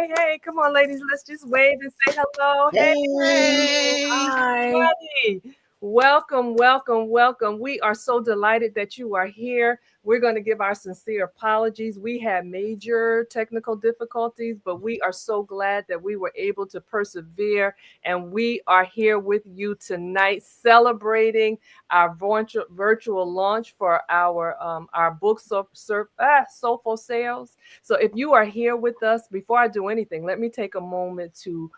Hey. Come on, ladies. Let's just wave and say hello. Hey. Hey. Hi. Everybody. Welcome. We are so delighted that you are here. We're going to give our sincere apologies. We had major technical difficulties, but we are so glad that we were able to persevere. And we are here with you tonight celebrating our virtual launch for our book, Soulful Sales. So if you are here with us, before I do anything, let me take a moment to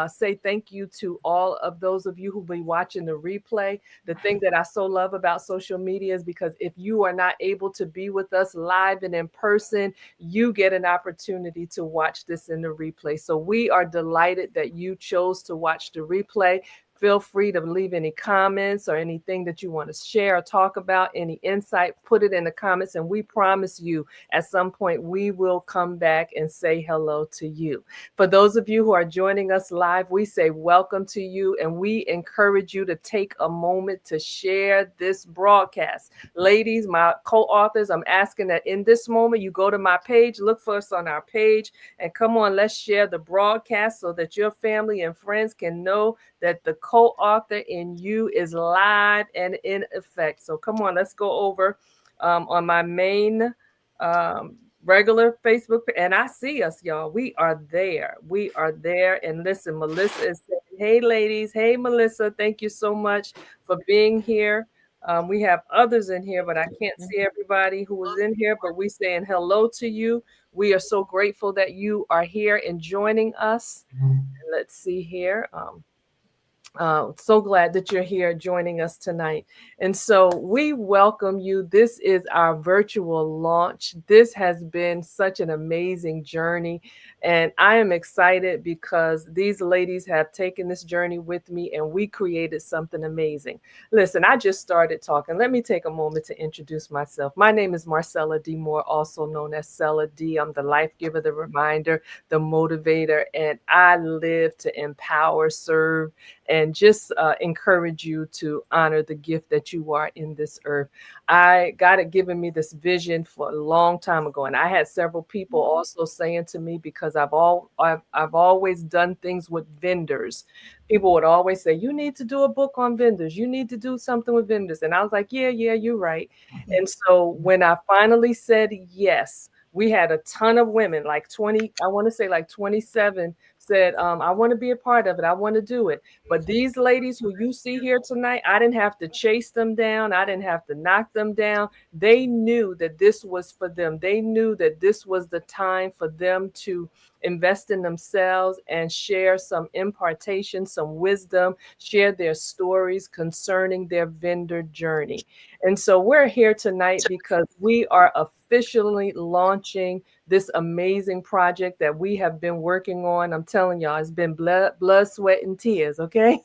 say thank you to all of those of you who'll be watching the replay. The thing that I so love about social media is because if you are not able to be with us live and in person, you get an opportunity to watch this in the replay. So we are delighted that you chose to watch the replay. Feel free to leave any comments or anything that you want to share or talk about, any insight, put it in the comments. And we promise you at some point we will come back and say hello to you. For those of you who are joining us live, we say welcome to you and we encourage you to take a moment to share this broadcast. Ladies, my co-authors, I'm asking that in this moment you go to my page, look for us on our page, and come on, let's share the broadcast so that your family and friends can know that the co-author in you is live and in effect. So come on, let's go over on my main regular Facebook, and I see us, y'all. We are there. We are there. And listen, Melissa is saying, hey, ladies. Hey, Melissa. Thank you so much for being here. We have others in here, but I can't see everybody who was in here, but we saying hello to you. We are so grateful that you are here and joining us. Let's see here. So glad that you're here joining us tonight. And so we welcome you. This is our virtual launch. This has been such an amazing journey. And I am excited because these ladies have taken this journey with me and we created something amazing. Listen, I just started talking. Let me take a moment to introduce myself. My name is Marcella D. Moore, also known as Cella D. I'm the life giver, the reminder, the motivator, and I live to empower, serve, and just encourage you to honor the gift that you are in this earth. God had given me this vision for a long time ago, and I had several people also saying to me, because I've always done things with vendors. People would always say, "You need to do a book on vendors. You need to do something with vendors," and I was like, "Yeah, you're right." And so when I finally said yes, we had a ton of women, like 20, I want to say like 27 said, I want to be a part of it. I want to do it. But these ladies who you see here tonight, I didn't have to chase them down. I didn't have to knock them down. They knew that this was for them. They knew that this was the time for them to invest in themselves and share some impartation, some wisdom, share their stories concerning their vendor journey. And so we're here tonight because we are officially launching this amazing project that we have been working on. I'm telling y'all, it's been blood, sweat, and tears, okay?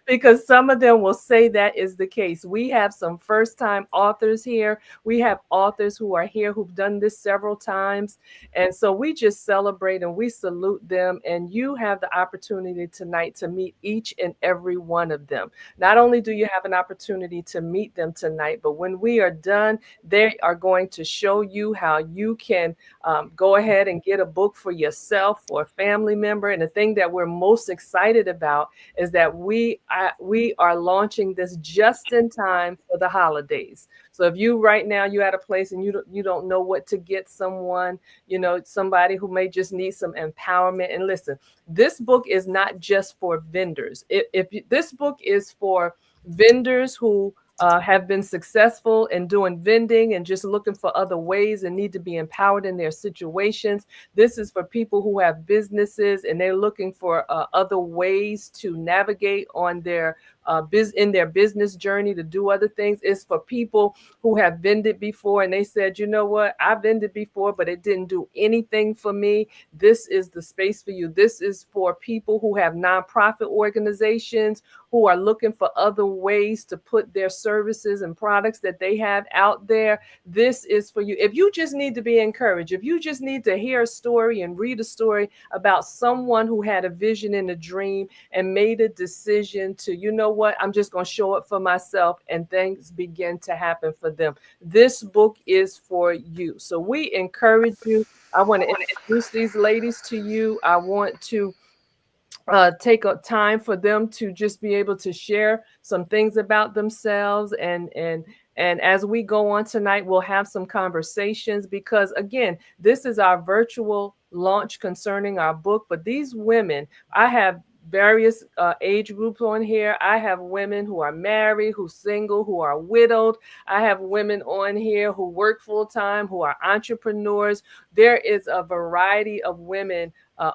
Because some of them will say that is the case. We have some first-time authors here. We have authors who are here who've done this several times. And so we just celebrate and we salute them. And you have the opportunity tonight to meet each and every one of them. Not only do you have an opportunity to meet them tonight, but when we are done, they are going to show you how you can go ahead and get a book for yourself or a family member. And the thing that we're most excited about is that we are launching this just in time for the holidays. So if you right now you're at a place and you don't know what to get someone, somebody who may just need some empowerment. And listen, this book is not just for vendors. This book is for vendors who have been successful in doing vending and just looking for other ways and need to be empowered in their situations. This is for people who have businesses and they're looking for other ways to navigate on their in their business journey to do other things. It's for people who have vended before and they said, you know what, I vended before, but it didn't do anything for me. This is the space for you. This is for people who have nonprofit organizations who are looking for other ways to put their services and products that they have out there. This is for you. If you just need to be encouraged, if you just need to hear a story and read a story about someone who had a vision and a dream and made a decision to, you know what, I'm just going to show up for myself, and things begin to happen for them. This book is for you. So we encourage you. I want to introduce these ladies to you. I want to take a time for them to just be able to share some things about themselves, and as we go on tonight, we'll have some conversations, because again, this is our virtual launch concerning our book. But these women, I have various age groups on here. I have women who are married, who single, who are widowed. I have women on here who work full time, who are entrepreneurs. There is a variety of women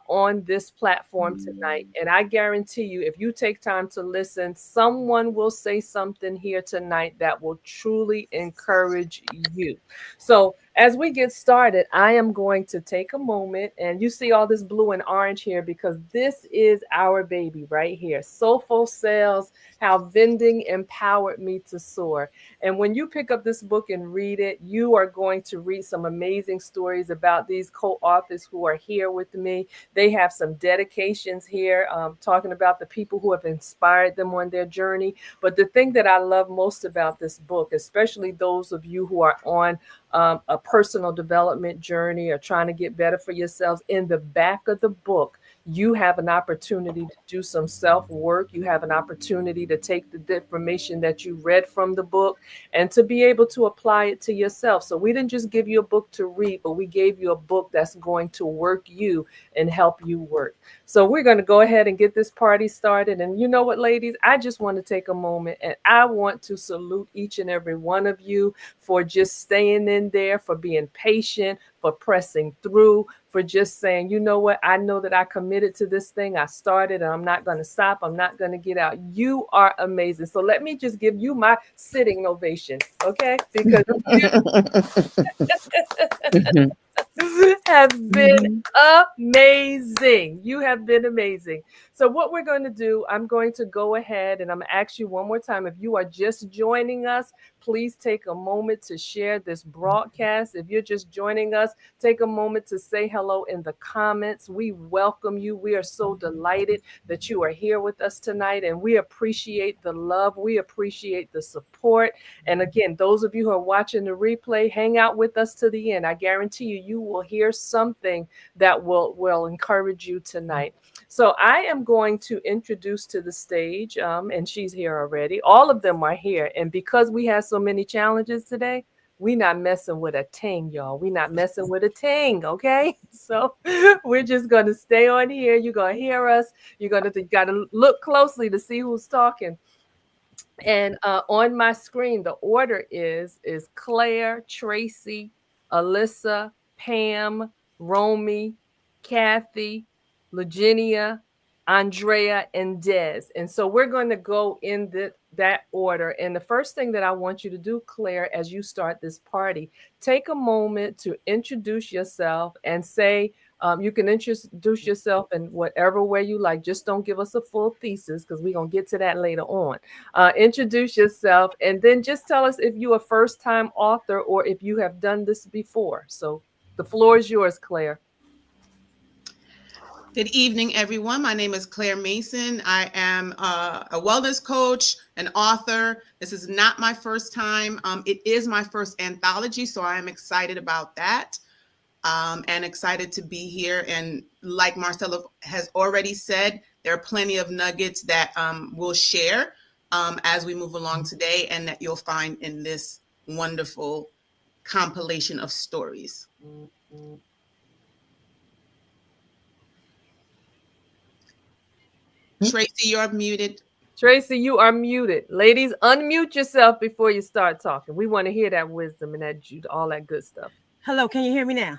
on this platform tonight. And I guarantee you, if you take time to listen, someone will say something here tonight that will truly encourage you. So, as we get started, I am going to take a moment, and you see all this blue and orange here because this is our baby right here. Soulful Sales, How Vending Empowered Me to Soar. And when you pick up this book and read it, you are going to read some amazing stories about these co-authors who are here with me. They have some dedications here, talking about the people who have inspired them on their journey. But the thing that I love most about this book, especially those of you who are on a personal development journey or trying to get better for yourselves, in the back of the book, you have an opportunity to do some self work. You have an opportunity to take the information that you read from the book and to be able to apply it to yourself. So we didn't just give you a book to read, but we gave you a book that's going to work you and help you work. So we're going to go ahead and get this party started. And you know what, ladies, I just want to take a moment and I want to salute each and every one of you for just staying in there, for being patient, for pressing through, for just saying, you know what, I know that I committed to this thing. I started and I'm not going to stop. I'm not going to get out. You are amazing. So let me just give you my sitting ovation, okay? Because you have been amazing. You have been amazing. So what we're going to do, I'm going to go ahead and I'm going to ask you one more time. If you are just joining us, please take a moment to share this broadcast. If you're just joining us, take a moment to say hello in the comments. We welcome you. We are so delighted that you are here with us tonight, and we appreciate the love. We appreciate the support. And again, those of you who are watching the replay, hang out with us to the end. I guarantee you, you will hear something that will encourage you tonight. So I am going to introduce to the stage, and she's here already. All of them are here. And because we have so many challenges today, we not messing with a ting, y'all. We not messing with a ting, okay? So we're just going to stay on here. You're going to hear us. You got to look closely to see who's talking. And on my screen, the order is Claire, Tracy, Alyssa, Pam, Romy, Kathy, Virginia, Andrea, and Des. And so we're going to go in that order. And the first thing that I want you to do, Claire, as you start this party, take a moment to introduce yourself and say, you can introduce yourself in whatever way you like. Just don't give us a full thesis because we're going to get to that later on. Introduce yourself and then just tell us if you're a first-time author or if you have done this before. So the floor is yours, Claire. Good evening, everyone. My name is Claire Mason. I am a wellness coach, an author. This is not my first time. It is my first anthology, so I am excited about that. And excited to be here. And like Marcella has already said, there are plenty of nuggets that we'll share as we move along today, and that you'll find in this wonderful compilation of stories. Tracy, you're muted. Tracy, you are muted. Ladies, unmute yourself before you start talking. We want to hear that wisdom and all that good stuff. Hello, can you hear me now?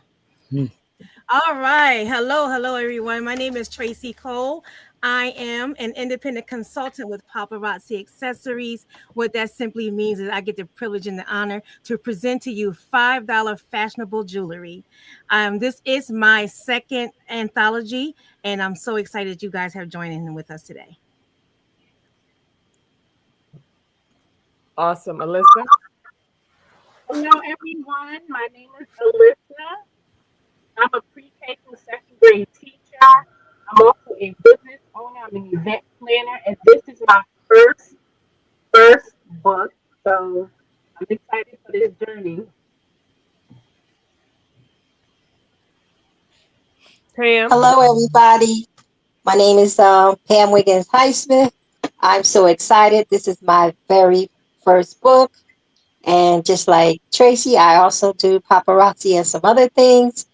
All right. Hello, everyone. My name is Tracy Cole. I am an independent consultant with Paparazzi Accessories. What that simply means is I get the privilege and the honor to present to you $5 fashionable jewelry. This is my second anthology, and I'm so excited you guys have joined in with us today. Awesome. Alyssa? Hello, everyone. My name is Alyssa. I'm a pre-K through second grade teacher. I'm also a business owner. I'm an event planner, and this is my first first book, so I'm excited for this journey. Pam. Hello, everybody. My name is Pam Wiggins Highsmith. I'm so excited. This is my very first book. And just like Tracy, I also do paparazzi and some other things.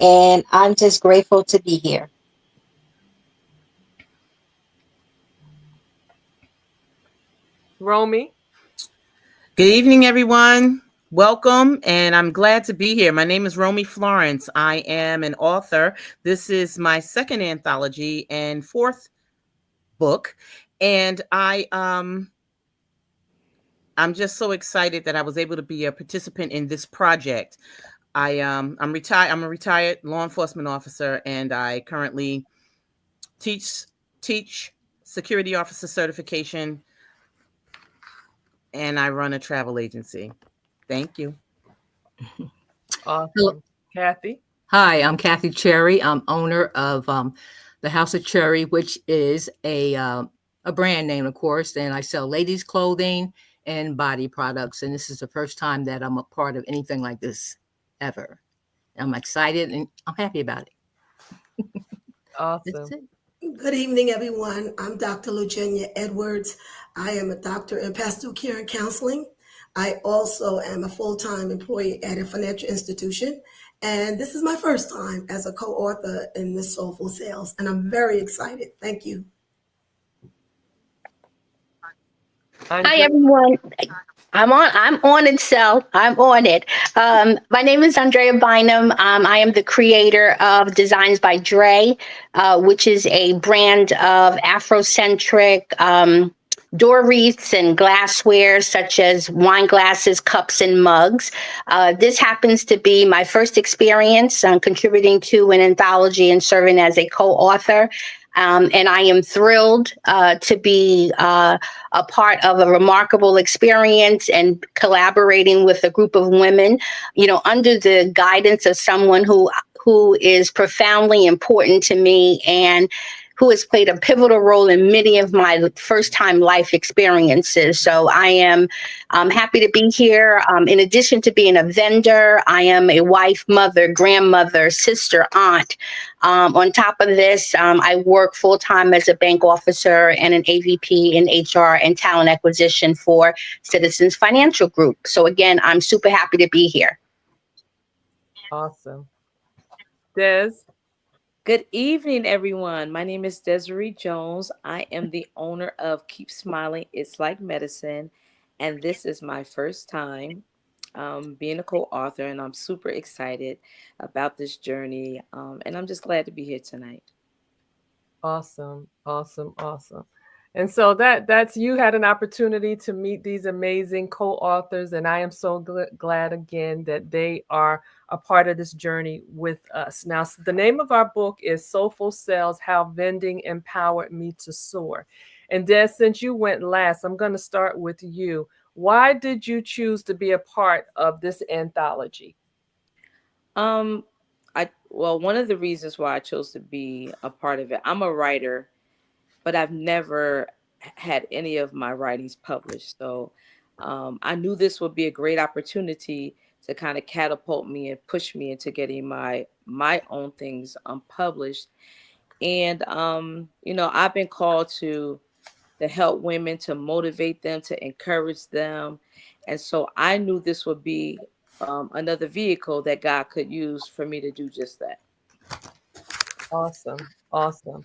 And I'm just grateful to be here. Romy. Good evening, everyone. Welcome, and I'm glad to be here. My name is Romy Florence. I am an author. This is my second anthology and fourth book, and I'm just so excited that I was able to be a participant in this project. I'm retired. I'm a retired law enforcement officer, and I currently teach security officer certification, and I run a travel agency. Thank you. Awesome. Kathy. Hi, I'm Kathy Cherry. I'm owner of the House of Cherry, which is a brand name, of course, and I sell ladies' clothing and body products. And this is the first time that I'm a part of anything like this ever. I'm excited and I'm happy about it. Awesome. That's it. Good evening, everyone. I'm Dr. Lugenia Edwards. I am a doctor in pastoral care and counseling. I also am a full-time employee at a financial institution. And this is my first time as a co-author in this Soulful Sales. And I'm very excited. Thank you. Hi, everyone. I'm on it, Cell. I'm on it. My name is Andrea Bynum. I am the creator of Designs by Dre, which is a brand of Afrocentric door wreaths and glassware, such as wine glasses, cups, and mugs. This happens to be my first experience contributing to an anthology and serving as a co-author. And I am thrilled to be a part of a remarkable experience and collaborating with a group of women, under the guidance of someone who is profoundly important to me and who has played a pivotal role in many of my first-time life experiences. So I am happy to be here. In addition to being a vendor, I am a wife, mother, grandmother, sister, aunt. On top of this, I work full-time as a bank officer and an AVP in HR and talent acquisition for Citizens Financial Group. So again, I'm super happy to be here. Awesome. Des. Good evening, everyone. My name is Desiree Jones. I am the owner of Keep Smiling, It's Like Medicine, and this is my first time being a co-author, and I'm super excited about this journey, and I'm just glad to be here tonight. Awesome. And so that's you had an opportunity to meet these amazing co-authors, and I am so glad again that they are a part of this journey with us. Now, the name of our book is Soulful Sales: How Vending Empowered Me to Soar. And Des, since you went last, I'm going to start with you. Why did you choose to be a part of this anthology? One of the reasons why I chose to be a part of it, I'm a writer, but I've never had any of my writings published. So I knew this would be a great opportunity to kind of catapult me and push me into getting my own things published. And I've been called to help women, to motivate them, to encourage them. And so I knew this would be another vehicle that God could use for me to do just that. Awesome.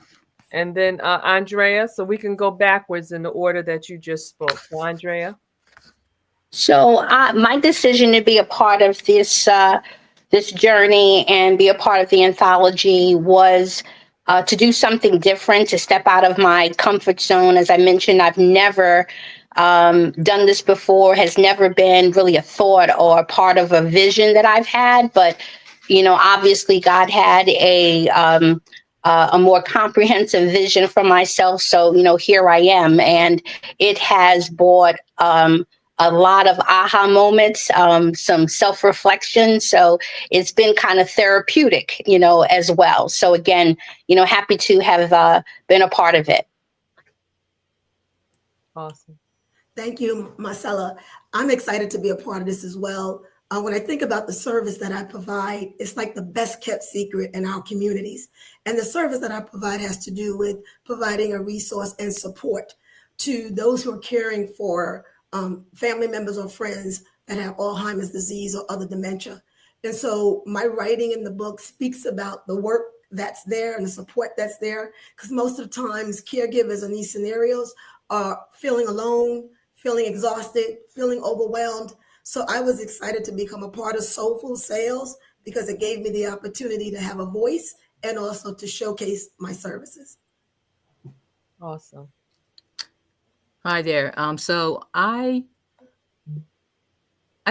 And then Andrea, so we can go backwards in the order that you just spoke. So Andrea. So my decision to be a part of this journey and be a part of the anthology was to do something different, to step out of my comfort zone. As I mentioned, I've never done this before, has never been really a thought or a part of a vision that I've had. But, obviously God had a more comprehensive vision for myself. So, here I am. And it has brought a lot of aha moments, some self-reflection. So it's been kind of therapeutic, as well. So again, happy to have been a part of it. Awesome. Thank you, Marcella. I'm excited to be a part of this as well. When I think about the service that I provide, it's like the best kept secret in our communities. And the service that I provide has to do with providing a resource and support to those who are caring for family members or friends that have Alzheimer's disease or other dementia. And so my writing in the book speaks about the work that's there and the support that's there, because most of the times caregivers in these scenarios are feeling alone, feeling exhausted, feeling overwhelmed. So I was excited to become a part of Soulful Sales because it gave me the opportunity to have a voice and also to showcase my services. Awesome. Hi there. So I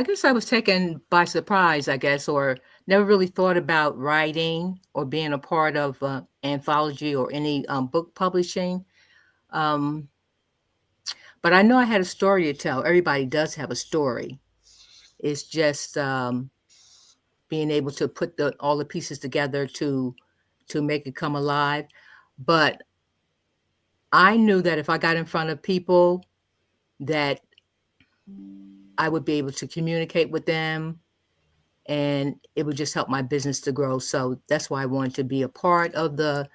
guess I was taken by surprise, I guess, or never really thought about writing or being a part of anthology or any book publishing. Um, but I know I had a story to tell. Everybody does have a story. It's just being able to put all the pieces together to make it come alive. But I knew that if I got in front of people, that I would be able to communicate with them and it would just help my business to grow. So that's why I wanted to be a part of the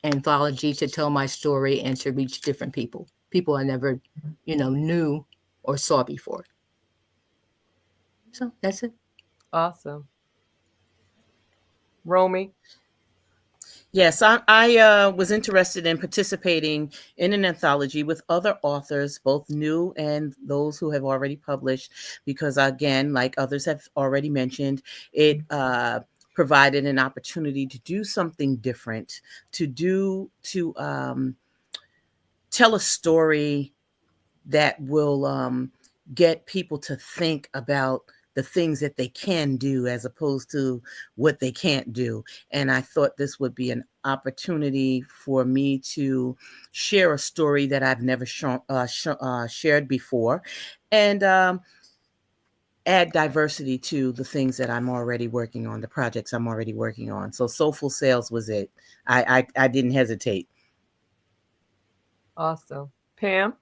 anthology, to tell my story and to reach different people I never, knew or saw before. So that's it. Awesome. Romy? Yes, I was interested in participating in an anthology with other authors, both new and those who have already published, because again, like others have already mentioned, it provided an opportunity to do something different, to tell a story that will get people to think about the things that they can do as opposed to what they can't do. And I thought this would be an opportunity for me to share a story that I've never shared before, and add diversity to the things that I'm already working on, the projects I'm already working on. So Soulful Sales was it. I didn't hesitate. Awesome. Pam?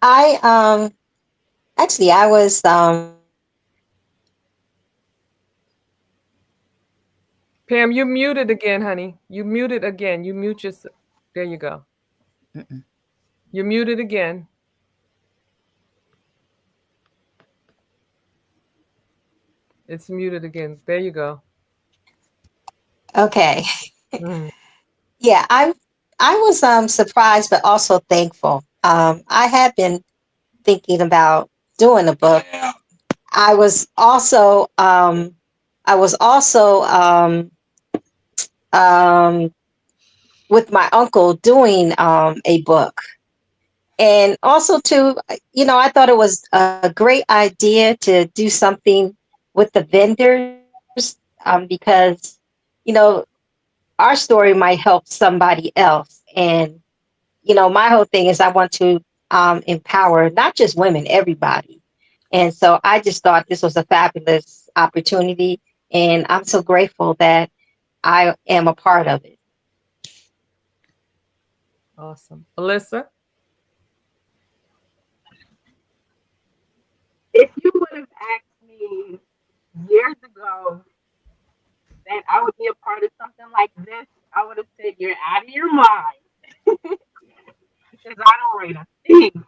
I actually I was Pam, you muted again, honey. You muted again. You mute yourself. There you go. Mm-mm. You muted again. It's muted again. There you go. okay. Mm. Yeah, I was surprised but also thankful. I had been thinking about doing a book. I was also I was also um, with my uncle doing a book, and also too, I thought it was a great idea to do something with the vendors, because you know our story might help somebody else. And my whole thing is I want to empower not just women, everybody. And so I just thought this was a fabulous opportunity. And I'm so grateful that I am a part of it. Awesome. Alyssa? If you would have asked me years ago that I would be a part of something like this, I would have said, "You're out of your mind," because I don't write a thing.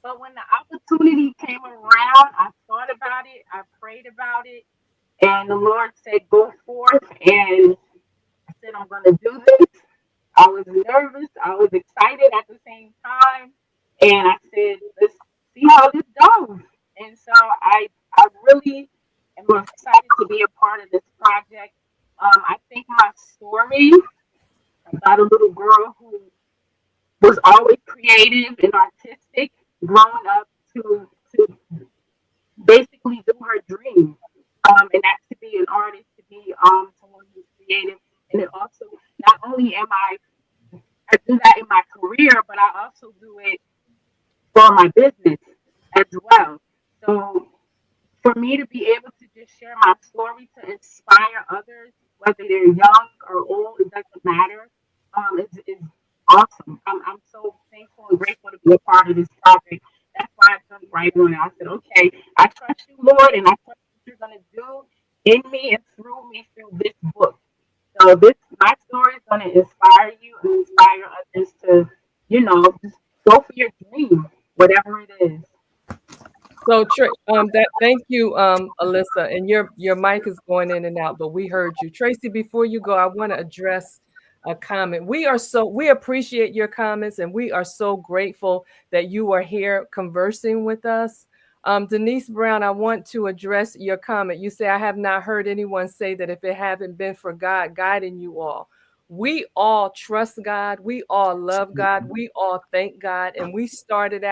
But when the opportunity came around, I thought about it, I prayed about it, and the Lord said, "Go forth." And I said, "I'm going to do this." I was nervous, I was excited at the same time, and I said, "Let's see how this goes." And so I really am excited to be a part of this project. I think my story about a little girl who was always creative and artistic, growing up to basically do her dream. And that's to be an artist, to be someone who's creative. And it also, not only I do that in my career, but I also do it for my business as well. So for me to be able to just share my story to inspire others, whether they're young or old, it doesn't matter. is awesome. I'm so thankful and grateful to be a part of this project. That's why I jumped right on. I said, okay, I trust you, Lord, and I trust what you're going to do in me and through me through this book. So this my story is going to inspire you and inspire others to, just go for your dream, whatever it is. So, thank you, Alyssa, and your mic is going in and out, but we heard you. Tracy, before you go, I want to address a comment. We appreciate your comments, and we are so grateful that you are here conversing with us. Denise Brown, I want to address your comment. You say, I have not heard anyone say that if it hadn't been for God guiding you all. We all trust God. We all love God. We all thank God. And we're starting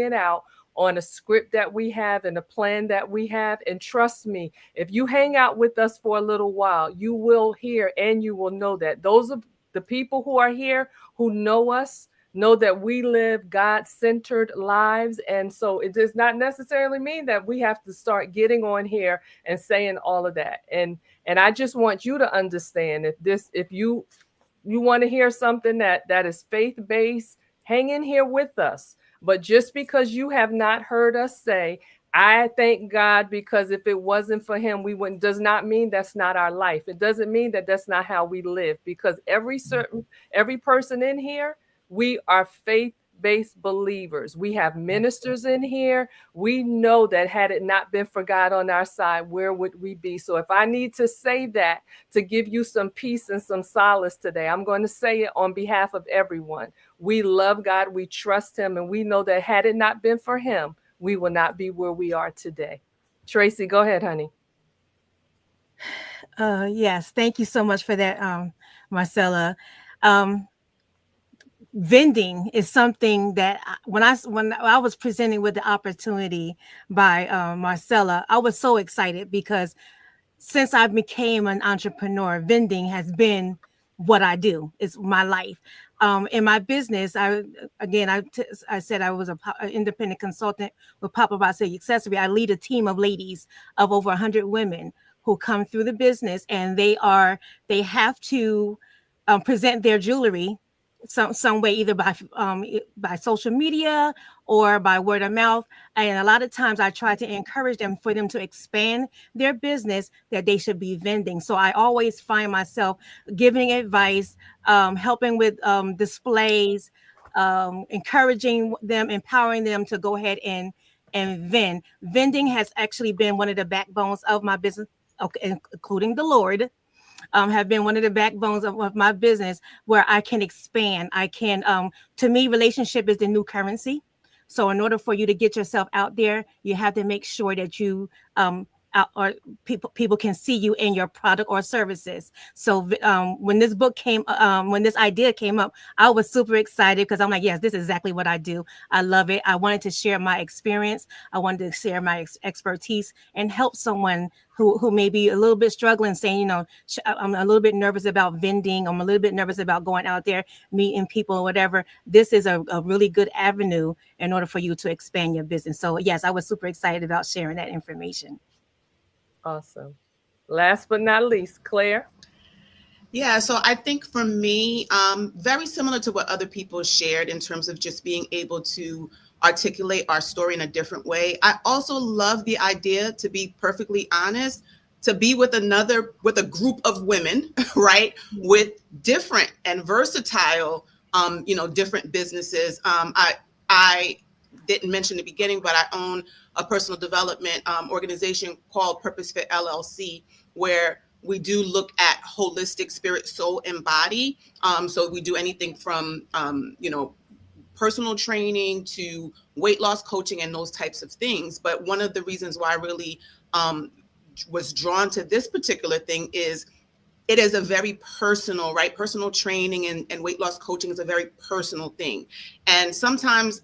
it out on a script that we have and a plan that we have. And trust me, if you hang out with us for a little while, you will hear and you will know that those are the people who are here who know us, know that we live God-centered lives. And so it does not necessarily mean that we have to start getting on here and saying all of that. And I just want you to understand, if you want to hear something that is faith-based, hang in here with us. But just because you have not heard us say, I thank God because if it wasn't for him, we wouldn't, does not mean that's not our life. It doesn't mean that that's not how we live, because every person in here, we are faith-based believers. We have ministers in here. We know that had it not been for God on our side, where would we be? So if I need to say that to give you some peace and some solace today, I'm going to say it on behalf of everyone. We love God, we trust him, and we know that had it not been for him, we will not be where we are today. Tracy, go ahead, honey. Yes, thank you so much for that, Marcella. Vending is something that when I was presenting with the opportunity by Marcella, I was so excited because since I became an entrepreneur, vending has been what I do. It's my life. In my business, I said I was an independent consultant with Paparazzi Accessory. I lead a team of ladies of over 100 women who come through the business, and they have to present their jewelry some way, either by social media or by word of mouth. And a lot of times I try to encourage them for them to expand their business, that they should be vending. So I always find myself giving advice, helping with displays, encouraging them, empowering them to go ahead and vend. Vending has actually been one of the backbones of my business, okay, including the Lord. Have been one of the backbones of my business, where I can expand. I can, to me, relationship is the new currency. So in order for you to get yourself out there, you have to make sure that you or people can see you in your product or services. So when this idea came up, I was super excited because I'm like, yes, this is exactly what I do. I love it. I wanted to share my experience. I wanted to share my expertise and help someone who may be a little bit struggling, saying, I'm a little bit nervous about vending. I'm a little bit nervous about going out there, meeting people or whatever. This is a really good avenue in order for you to expand your business. So yes, I was super excited about sharing that information. Awesome. Last but not least, Claire. Yeah, so I think for me, very similar to what other people shared in terms of just being able to articulate our story in a different way. I also love the idea, to be perfectly honest, to be with a group of women, right, with different and versatile, different businesses. I didn't mention in the beginning, but I own a personal development organization called Purpose Fit LLC, where we do look at holistic spirit, soul, and body. So we do anything from, personal training to weight loss coaching and those types of things. But one of the reasons why I really was drawn to this particular thing is it is a very personal, right? Personal training and weight loss coaching is a very personal thing. And sometimes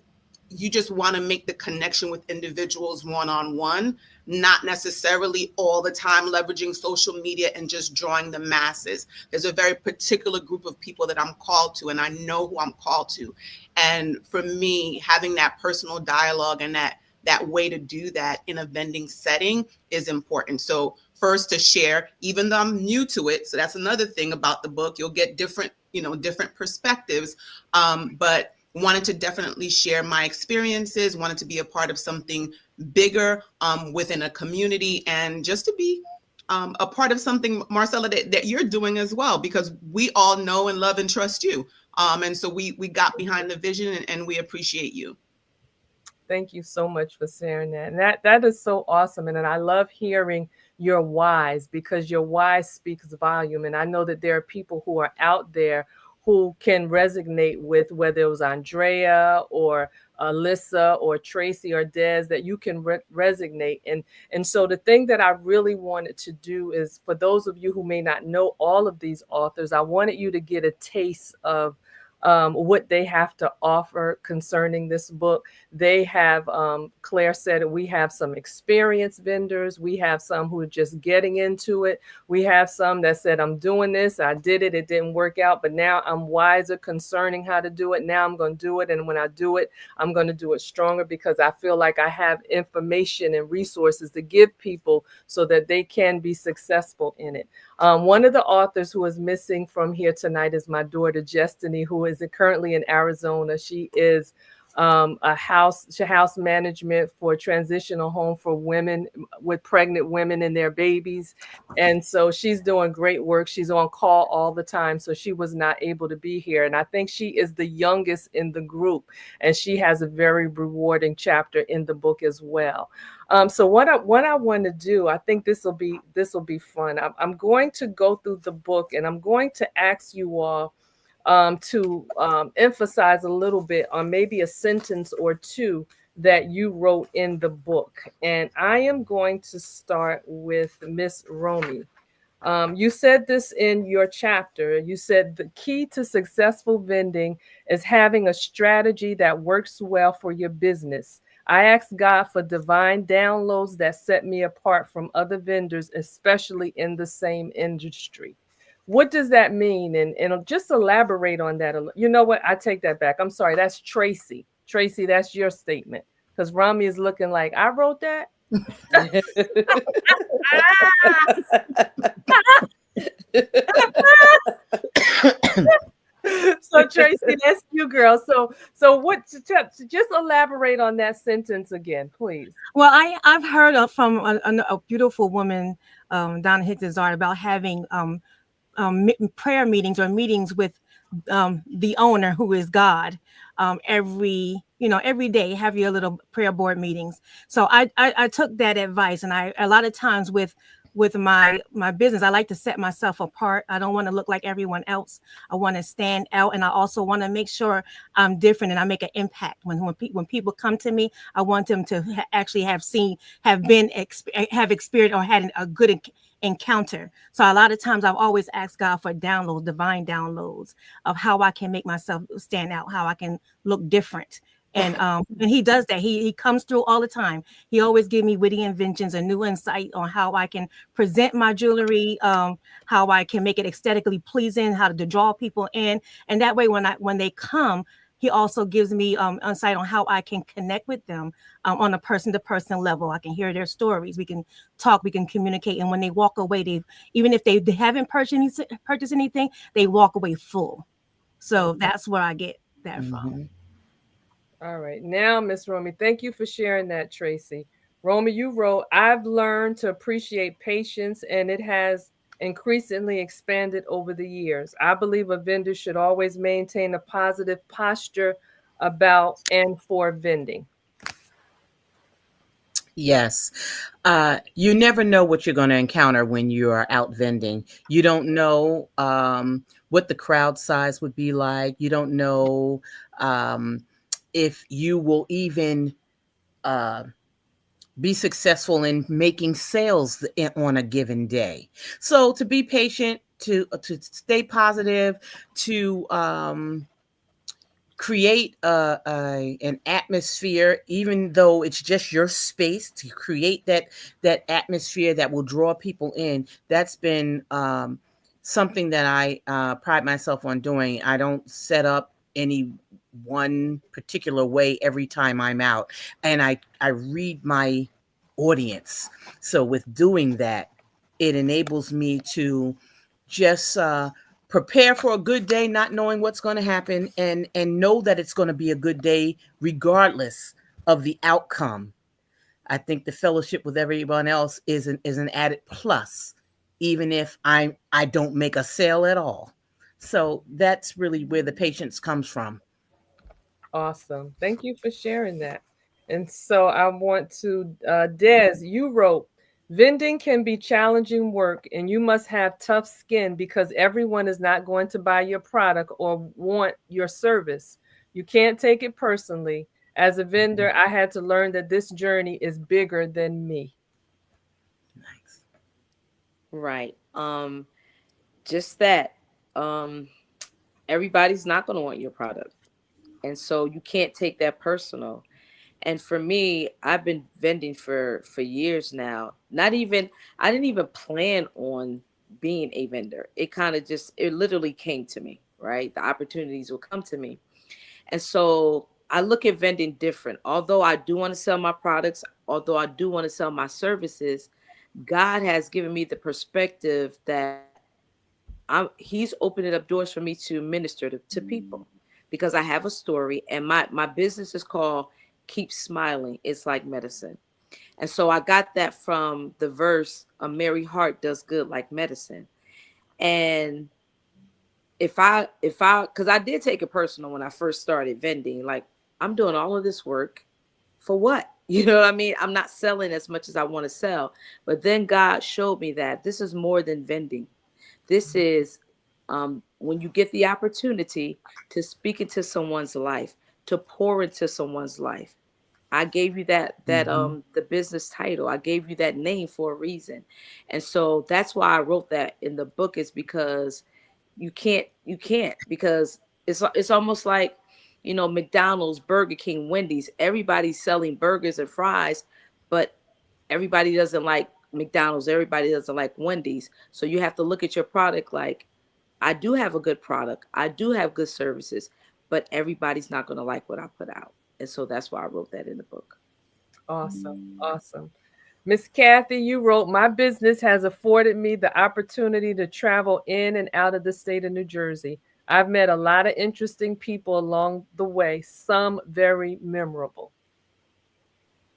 you just want to make the connection with individuals one-on-one, not necessarily all the time leveraging social media and just drawing the masses. There's a very particular group of people that I'm called to, and I know who I'm called to. And for me, having that personal dialogue and that way to do that in a vending setting is important. So first, to share, even though I'm new to it. So that's another thing about the book. You'll get different different perspectives, but wanted to definitely share my experiences, wanted to be a part of something bigger within a community, and just to be a part of something, Marcella, that you're doing as well, because we all know and love and trust you. And so we got behind the vision, and we appreciate you. Thank you so much for sharing that. And that is so awesome. And then I love hearing your whys, because your why speaks volume. And I know that there are people who are out there who can resonate with, whether it was Andrea or Alyssa or Tracy or Des, that you can resonate. And so the thing that I really wanted to do is, for those of you who may not know all of these authors, I wanted you to get a taste of what they have to offer concerning this book. They have, Claire said, we have some experienced vendors. We have some who are just getting into it. We have some that said, I'm doing this, I did it, it didn't work out, but now I'm wiser concerning how to do it. Now I'm going to do it. And when I do it, I'm going to do it stronger, because I feel like I have information and resources to give people so that they can be successful in it. One of the authors who is missing from here tonight is my daughter, Destiny, who is currently in Arizona. She is a house management for a transitional home for women, with pregnant women and their babies. And so she's doing great work. She's on call all the time. So she was not able to be here. And I think she is the youngest in the group. And she has a very rewarding chapter in the book as well. So what I want to do, I think this will be fun. I'm going to go through the book, and I'm going to ask you all to emphasize a little bit on maybe a sentence or two that you wrote in the book. And I am going to start with Miss Romy. You said this in your chapter. You said the key to successful vending is having a strategy that works well for your business. I ask God for divine downloads that set me apart from other vendors, especially in the same industry. What does that mean? And just elaborate on that. You know what? I take that back. I'm sorry. That's Tracy. Tracy, that's your statement. Because Rami is looking like, I wrote that. So Tracy, that's you, girl. So what? Just elaborate on that sentence again, please. Well, I've heard from a beautiful woman, Donna Hitzard, about having prayer meetings or meetings with the owner, who is God, every day. Have your little prayer board meetings. So I took that advice, and a lot of times with my business, I like to set myself apart. I don't want to look like everyone else. I want to stand out, and I also want to make sure I'm different and I make an impact. When people come to me, I want them to actually have experienced or had a good encounter. So a lot of times I've always asked God for downloads, divine downloads of how I can make myself stand out, how I can look different. And he does that. He comes through all the time. He always gives me witty inventions and new insight on how I can present my jewelry, how I can make it aesthetically pleasing, how to draw people in. And that way, when they come, he also gives me insight on how I can connect with them on a person-to-person level. I can hear their stories. We can talk. We can communicate. And when they walk away, even if they haven't purchased anything, they walk away full. So that's where I get that from. All right. Now, Miss Romy, thank you for sharing that, Tracy. Romy, you wrote, I've learned to appreciate patience, and it has increasingly expanded over the years. I believe a vendor should always maintain a positive posture about and for vending. Yes. You never know what you're going to encounter when you are out vending. You don't know what the crowd size would be like. You don't know if you will even be successful in making sales on a given day. So to be patient, to stay positive, to create an atmosphere, even though it's just your space, to create that atmosphere that will draw people in. That's been something that I pride myself on doing. I don't set up any one particular way every time I'm out, and I read my audience. So with doing that, it enables me to just prepare for a good day, not knowing what's going to happen, and know that it's going to be a good day regardless of the outcome. I think the fellowship with everyone else is an added plus, even if I don't make a sale at all. So that's really where the patience comes from. Awesome. Thank you for sharing that. And so I want to, Des, you wrote, vending can be challenging work and you must have tough skin because everyone is not going to buy your product or want your service. You can't take it personally. As a vendor, I had to learn that this journey is bigger than me. Nice. Right. Just that. Everybody's not going to want your product. And so you can't take that personal. And for me, I've been vending for years now. Not even I didn't even plan on being a vendor. It kind of just it literally came to me, right? The opportunities will come to me. And so I look at vending different. Although I do want to sell my products, although I do want to sell my services, God has given me the perspective that he's opening up doors for me to minister to people because I have a story and my business is called Keep Smiling. It's like medicine. And so I got that from the verse, a merry heart does good like medicine. And because I did take it personal when I first started vending, like I'm doing all of this work for what? You know what I mean? I'm not selling as much as I want to sell. But then God showed me that this is more than vending. This is when you get the opportunity to speak into someone's life, to pour into someone's life. I gave you that the business title. I gave you that name for a reason. And so that's why I wrote that in the book, is because you can't because it's almost like, you know, McDonald's, Burger King, Wendy's, everybody's selling burgers and fries, but everybody doesn't like McDonald's, everybody doesn't like Wendy's. So you have to look at your product like, I do have a good product, I do have good services, but everybody's not going to like what I put out. And so that's why I wrote that in the book. Awesome. Awesome. Miss Kathy, you wrote, my business has afforded me the opportunity to travel in and out of the state of New Jersey. I've met a lot of interesting people along the way, some very memorable.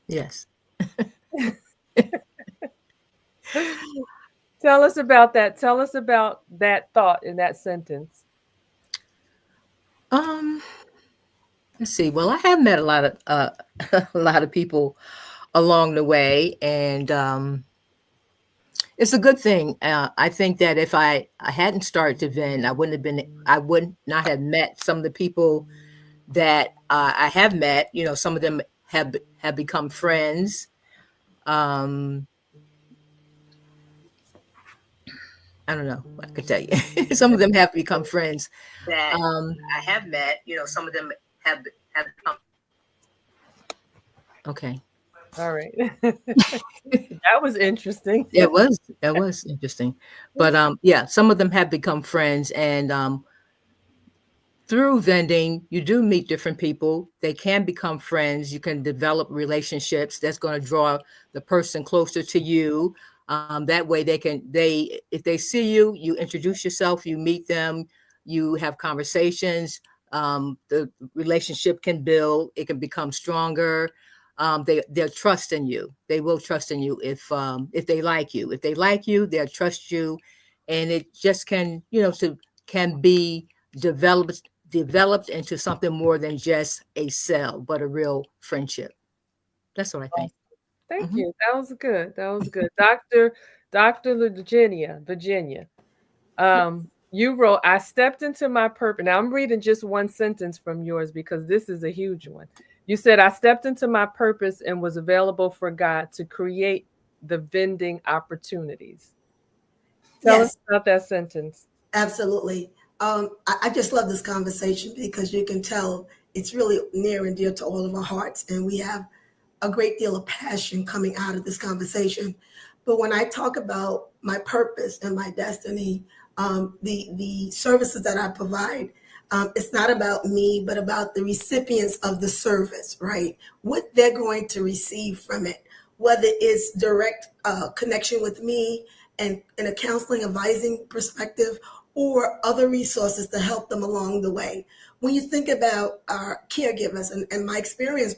Yes. Tell us about that. Tell us about that thought in that sentence. Let's see. Well, I have met a lot of a lot of people along the way, and it's a good thing. I think that if I hadn't started to vend, I would not have met some of the people that I have met. You know, some of them have become friends. I don't know. I could tell you, some of them have become friends that I have met. You know, some of them have become. Okay. All right. That was interesting. It was interesting. But yeah, some of them have become friends, and through vending, you do meet different people. They can become friends. You can develop relationships that's going to draw the person closer to you. That way if they see you, you introduce yourself, you meet them, you have conversations. The relationship can build, it can become stronger. They'll trust in you. They will trust in you if they like you. If they like you, they'll trust you, and it just can can be developed into something more than just a sell, but a real friendship. That's what I think. Thank you. That was good. That was good. Dr. Virginia. You wrote, I stepped into my purpose. Now I'm reading just one sentence from yours because this is a huge one. You said, I stepped into my purpose and was available for God to create the vending opportunities. Tell us about that sentence. Absolutely. I just love this conversation because you can tell it's really near and dear to all of our hearts, and we have a great deal of passion coming out of this conversation. But when I talk about my purpose and my destiny, the services that I provide, it's not about me, but about the recipients of the service, right? What they're going to receive from it, whether it's direct connection with me and in a counseling advising perspective, or other resources to help them along the way. When you think about our caregivers, and my experience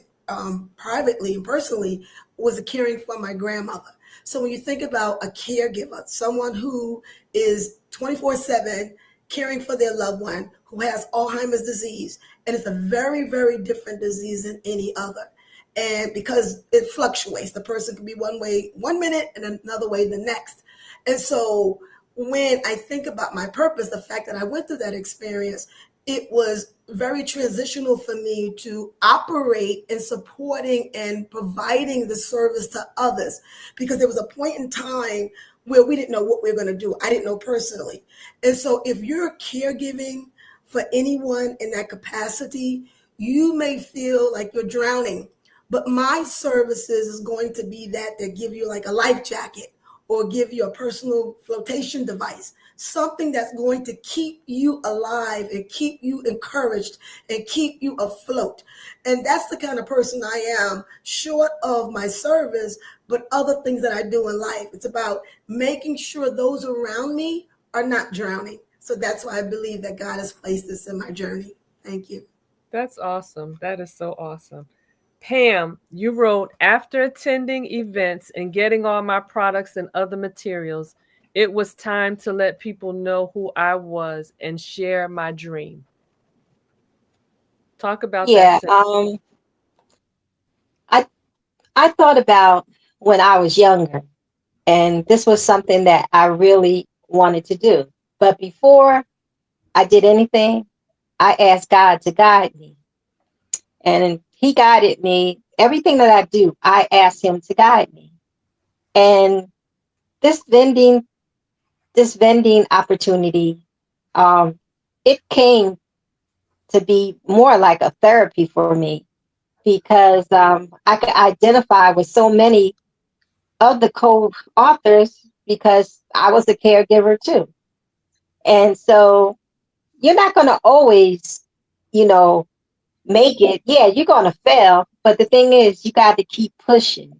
privately and personally was caring for my grandmother. So when you think about a caregiver, someone who is 24/7 caring for their loved one who has Alzheimer's disease, and it's a very, very different disease than any other. And because it fluctuates, the person can be one way one minute and another way the next. And so when I think about my purpose, the fact that I went through that experience, it was very transitional for me to operate in supporting and providing the service to others, because there was a point in time where we didn't know what we were going to do. I didn't know personally. And so if you're caregiving for anyone in that capacity, you may feel like you're drowning, but my services is going to be that give you like a life jacket or give you a personal flotation device, something that's going to keep you alive and keep you encouraged and keep you afloat. And that's the kind of person I am, short of my service, but other things that I do in life. It's about making sure those around me are not drowning. So that's why I believe that God has placed this in my journey. Thank you. That's awesome. That is so awesome. Pam, you wrote, after attending events and getting all my products and other materials, it was time to let people know who I was and share my dream. Talk about Yeah, that. I thought about when I was younger, and this was something that I really wanted to do. But before I did anything, I asked God to guide me, and He guided me. Everything that I do, I asked Him to guide me. And this vending, this vending opportunity, it came to be more like a therapy for me, because I could identify with so many of the co-authors because I was a caregiver too. And so you're not going to always, you know, make it. Yeah, you're going to fail. But the thing is, you got to keep pushing,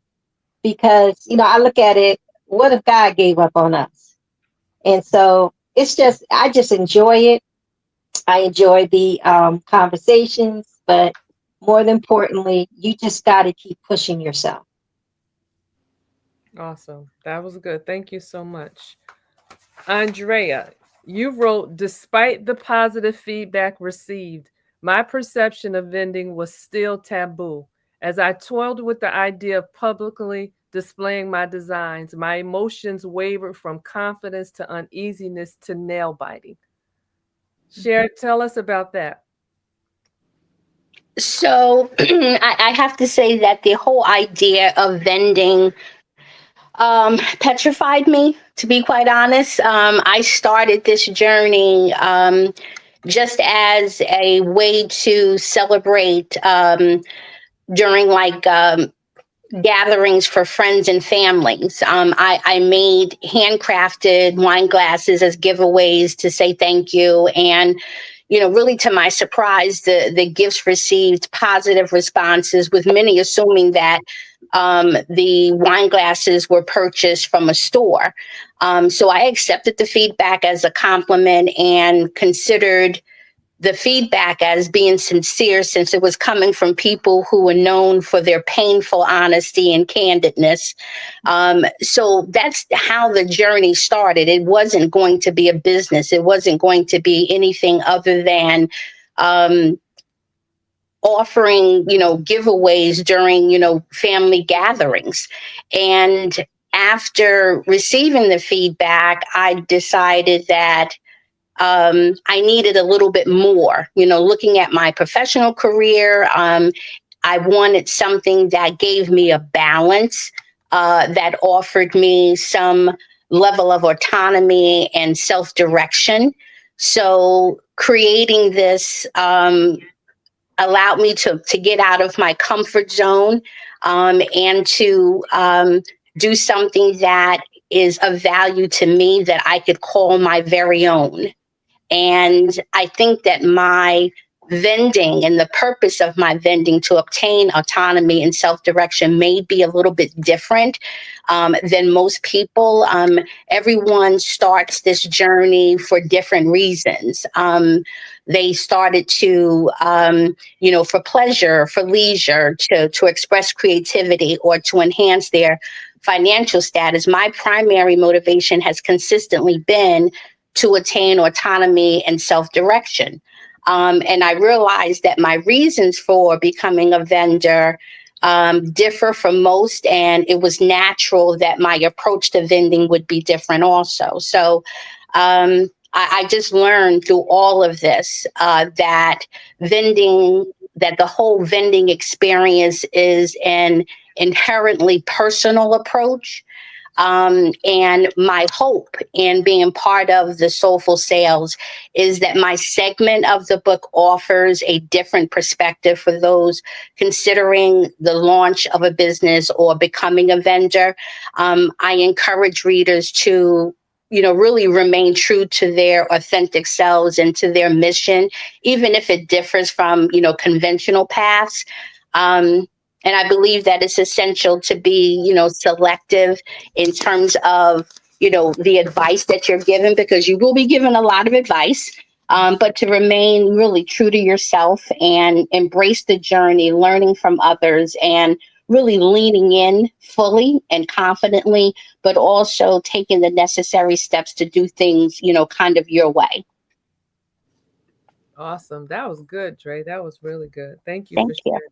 because, I look at it, what if God gave up on us? And so I just enjoy it. I enjoy the conversations, but more than importantly, you just got to keep pushing yourself. Awesome. That was good. Thank you so much. Andrea, you wrote, despite the positive feedback received, my perception of vending was still taboo. As I toiled with the idea of publicly displaying my designs, my emotions wavered from confidence to uneasiness to nail biting. Tell us about that. So I have to say that the whole idea of vending petrified me, to be quite honest. I started this journey just as a way to celebrate during gatherings for friends and families. I made handcrafted wine glasses as giveaways to say thank you. And, really to my surprise, the gifts received positive responses, with many assuming that the wine glasses were purchased from a store. So I accepted the feedback as a compliment and considered the feedback as being sincere, since it was coming from people who were known for their painful honesty and candidness. So that's how the journey started. It wasn't going to be a business. It wasn't going to be anything other than offering, giveaways during, family gatherings. And after receiving the feedback, I decided that I needed a little bit more. Looking at my professional career, I wanted something that gave me a balance, that offered me some level of autonomy and self-direction. So creating this allowed me to get out of my comfort zone, and to do something that is of value to me, that I could call my very own. And I think that my vending and the purpose of my vending to obtain autonomy and self-direction may be a little bit different than most people. Everyone starts this journey for different reasons. They started to, for pleasure, for leisure, to express creativity, or to enhance their financial status. My primary motivation has consistently been to attain autonomy and self-direction. And I realized that my reasons for becoming a vendor differ from most, and it was natural that my approach to vending would be different also. So I just learned through all of this that the whole vending experience is an inherently personal approach. And my hope in being part of the Soulful Sales is that my segment of the book offers a different perspective for those considering the launch of a business or becoming a vendor. I encourage readers to really remain true to their authentic selves and to their mission, even if it differs from, conventional paths. And I believe that it's essential to be, selective in terms of, the advice that you're given, because you will be given a lot of advice, but to remain really true to yourself and embrace the journey, learning from others, and really leaning in fully and confidently, but also taking the necessary steps to do things, kind of your way. Awesome. That was good, Dre. That was really good. Thank you Thank for you. sharing.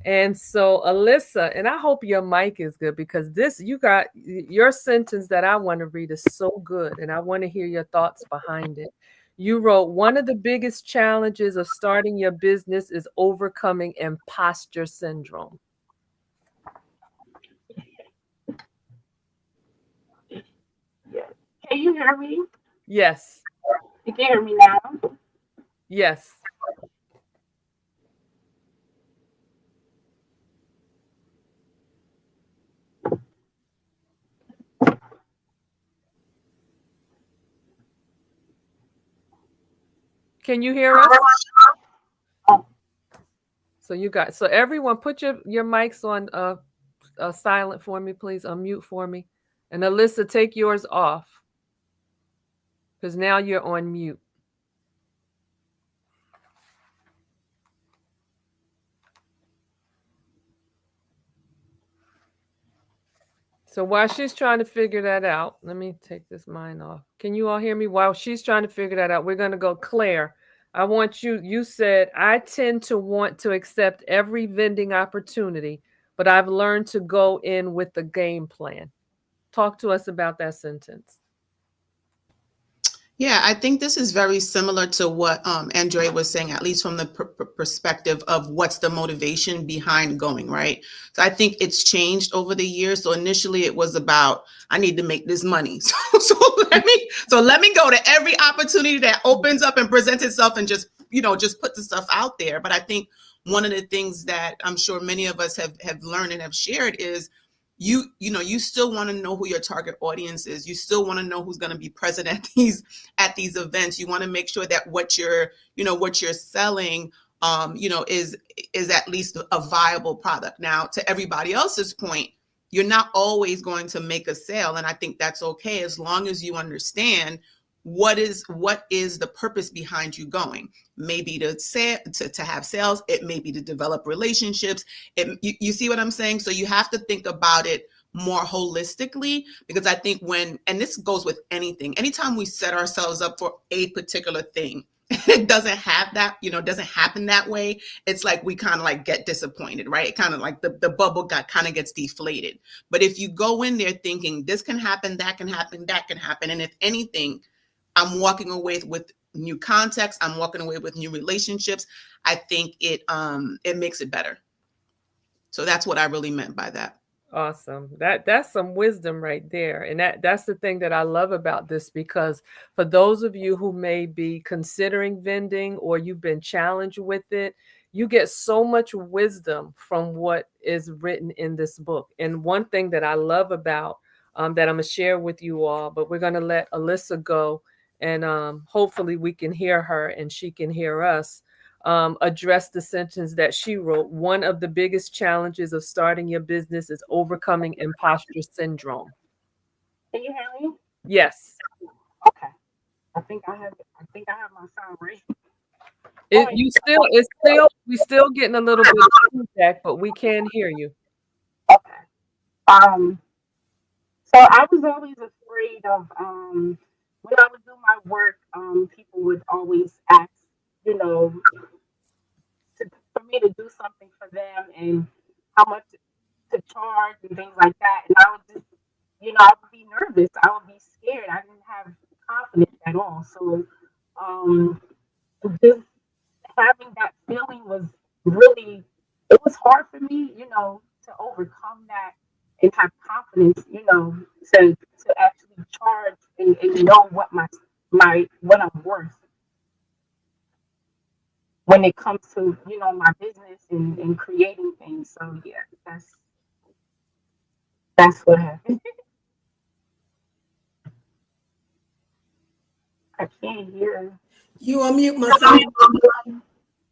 And so, Alyssa, and I hope your mic is good, because you got your sentence that I want to read is so good, and I want to hear your thoughts behind it. You wrote, one of the biggest challenges of starting your business is overcoming imposter syndrome. Yes. Can you hear me? Yes. You can hear me now? Yes. Can you hear us? So everyone put your mics on silent for me, please. Unmute for me. And Alyssa, take yours off, because now you're on mute. So while she's trying to figure that out, let me take this mine off. Can you all hear me? While she's trying to figure that out, we're going to go Claire. I want you said, I tend to want to accept every vending opportunity, but I've learned to go in with the game plan. Talk to us about that sentence. Yeah, I think this is very similar to what Andrea was saying, at least from the perspective of what's the motivation behind going, right? So I think it's changed over the years. So initially it was about, I need to make this money. So let me go to every opportunity that opens up and presents itself and just put the stuff out there. But I think one of the things that I'm sure many of us have learned and have shared is you still want to know who your target audience is. You still want to know who's going to be present at these events. You want to make sure that what you're selling is at least a viable product. Now, to everybody else's point, you're not always going to make a sale, and I think that's okay, as long as you understand what is the purpose behind you going. Maybe to have sales, it may be to develop relationships. You see what I'm saying? So you have to think about it more holistically, because I think and this goes with anything, anytime we set ourselves up for a particular thing, it doesn't have that, doesn't happen that way, it's like we kind of like get disappointed, right? It kind of like the bubble kind of gets deflated. But if you go in there thinking this can happen, that can happen, and if anything, I'm walking away with new context, I'm walking away with new relationships, I think it makes it better. So that's what I really meant by that. Awesome. That's some wisdom right there. And that's the thing that I love about this, because for those of you who may be considering vending or you've been challenged with it, you get so much wisdom from what is written in this book. And one thing that I love about that I'm going to share with you all, but we're going to let Alyssa go, and hopefully we can hear her and she can hear us. address the sentence that she wrote. One of the biggest challenges of starting your business is overcoming imposter syndrome. Can you hear me? Yes. Okay. I think I have my sound right. Oh, wait. We still getting a little bit of feedback, but we can hear you. Okay. So I was always afraid of when I would do my work, people would always ask, you know, for me to do something for them and how much to charge and things like that. And I would just, I would be nervous. I would be scared. I didn't have confidence at all. So um, just having that feeling was really, it was hard for me, to overcome that and have confidence, to actually charge and know what what I'm worth when it comes to, my business and creating things. So yeah, that's what happened. I can't hear. You unmute myself.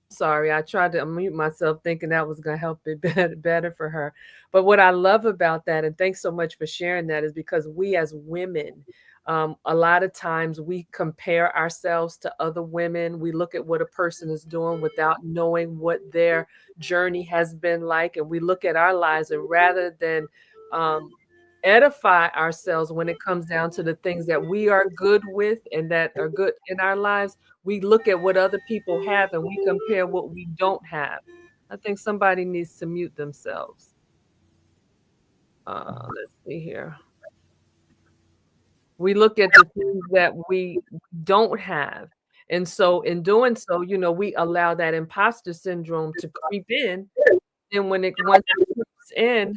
Sorry, I tried to unmute myself thinking that was going to help it better for her. But what I love about that, and thanks so much for sharing that, is because we as women, a lot of times we compare ourselves to other women. We look at what a person is doing without knowing what their journey has been like. And we look at our lives, and rather than um, edify ourselves when it comes down to the things that we are good with and that are good in our lives, we look at what other people have and we compare what we don't have. I think somebody needs to mute themselves. Let's see here. We look at the things that we don't have. And so in doing so, we allow that imposter syndrome to creep in. And once it creeps in,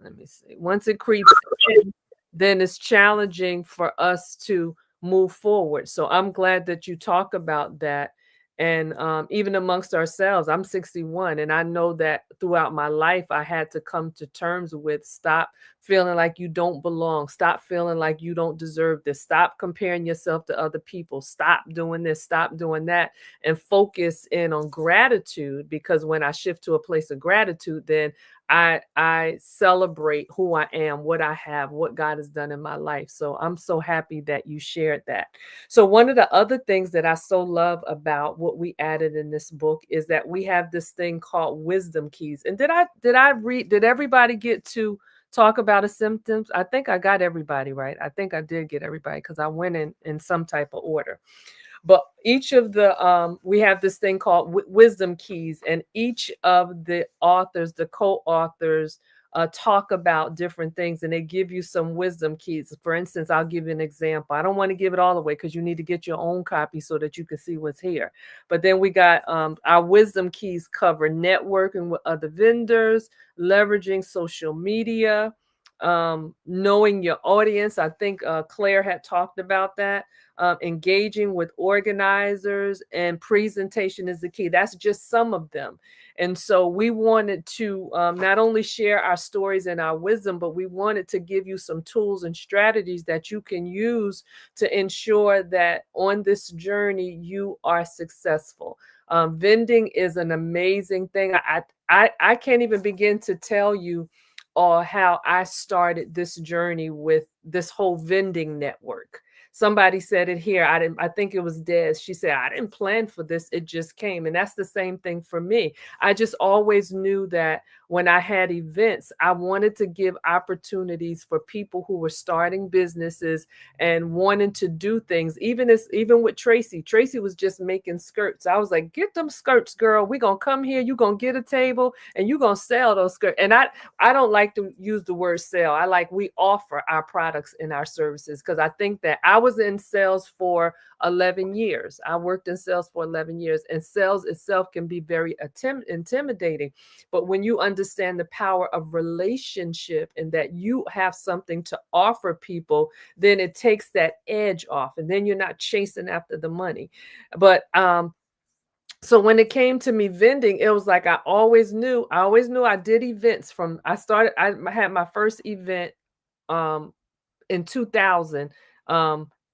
let me see. Once it creeps in, then it's challenging for us to move forward. So I'm glad that you talk about that. And even amongst ourselves, I'm 61, and I know that throughout my life, I had to come to terms with stop feeling like you don't belong. Stop feeling like you don't deserve this. Stop comparing yourself to other people. Stop doing this. Stop doing that. And focus in on gratitude, because when I shift to a place of gratitude, then I celebrate who I am, what I have, what God has done in my life. So I'm so happy that you shared that. So one of the other things that I so love about what we added in this book is that we have this thing called wisdom keys. And did everybody get to talk about the symptoms? I think I got everybody right. I think I did get everybody because I went in some type of order. But each of we have this thing called wisdom keys, and each of the authors, the co-authors, talk about different things, and they give you some wisdom keys. For instance, I'll give you an example. I don't want to give it all away because you need to get your own copy so that you can see what's here. But then we got our wisdom keys cover networking with other vendors, leveraging social media, knowing your audience. I think Claire had talked about that. Engaging with organizers, and presentation is the key. That's just some of them. And so we wanted to not only share our stories and our wisdom, but we wanted to give you some tools and strategies that you can use to ensure that on this journey you are successful. Vending is an amazing thing. I can't even begin to tell you how I started this journey with this whole vending network. Somebody said it here. I think it was Des. She said, I didn't plan for this. It just came. And that's the same thing for me. I just always knew that when I had events, I wanted to give opportunities for people who were starting businesses and wanting to do things. Even with Tracy. Tracy was just making skirts. I was like, get them skirts, girl. We're going to come here. You're going to get a table and you're going to sell those skirts. And I don't like to use the word sell. I like we offer our products and our services, because I think that I was in sales for 11 years. I worked in sales for 11 years, and sales itself can be very intimidating. But when you understand the power of relationship and that you have something to offer people, then it takes that edge off, and then you're not chasing after the money. But so when it came to me vending, it was like I always knew I did events I had my first event in 2000.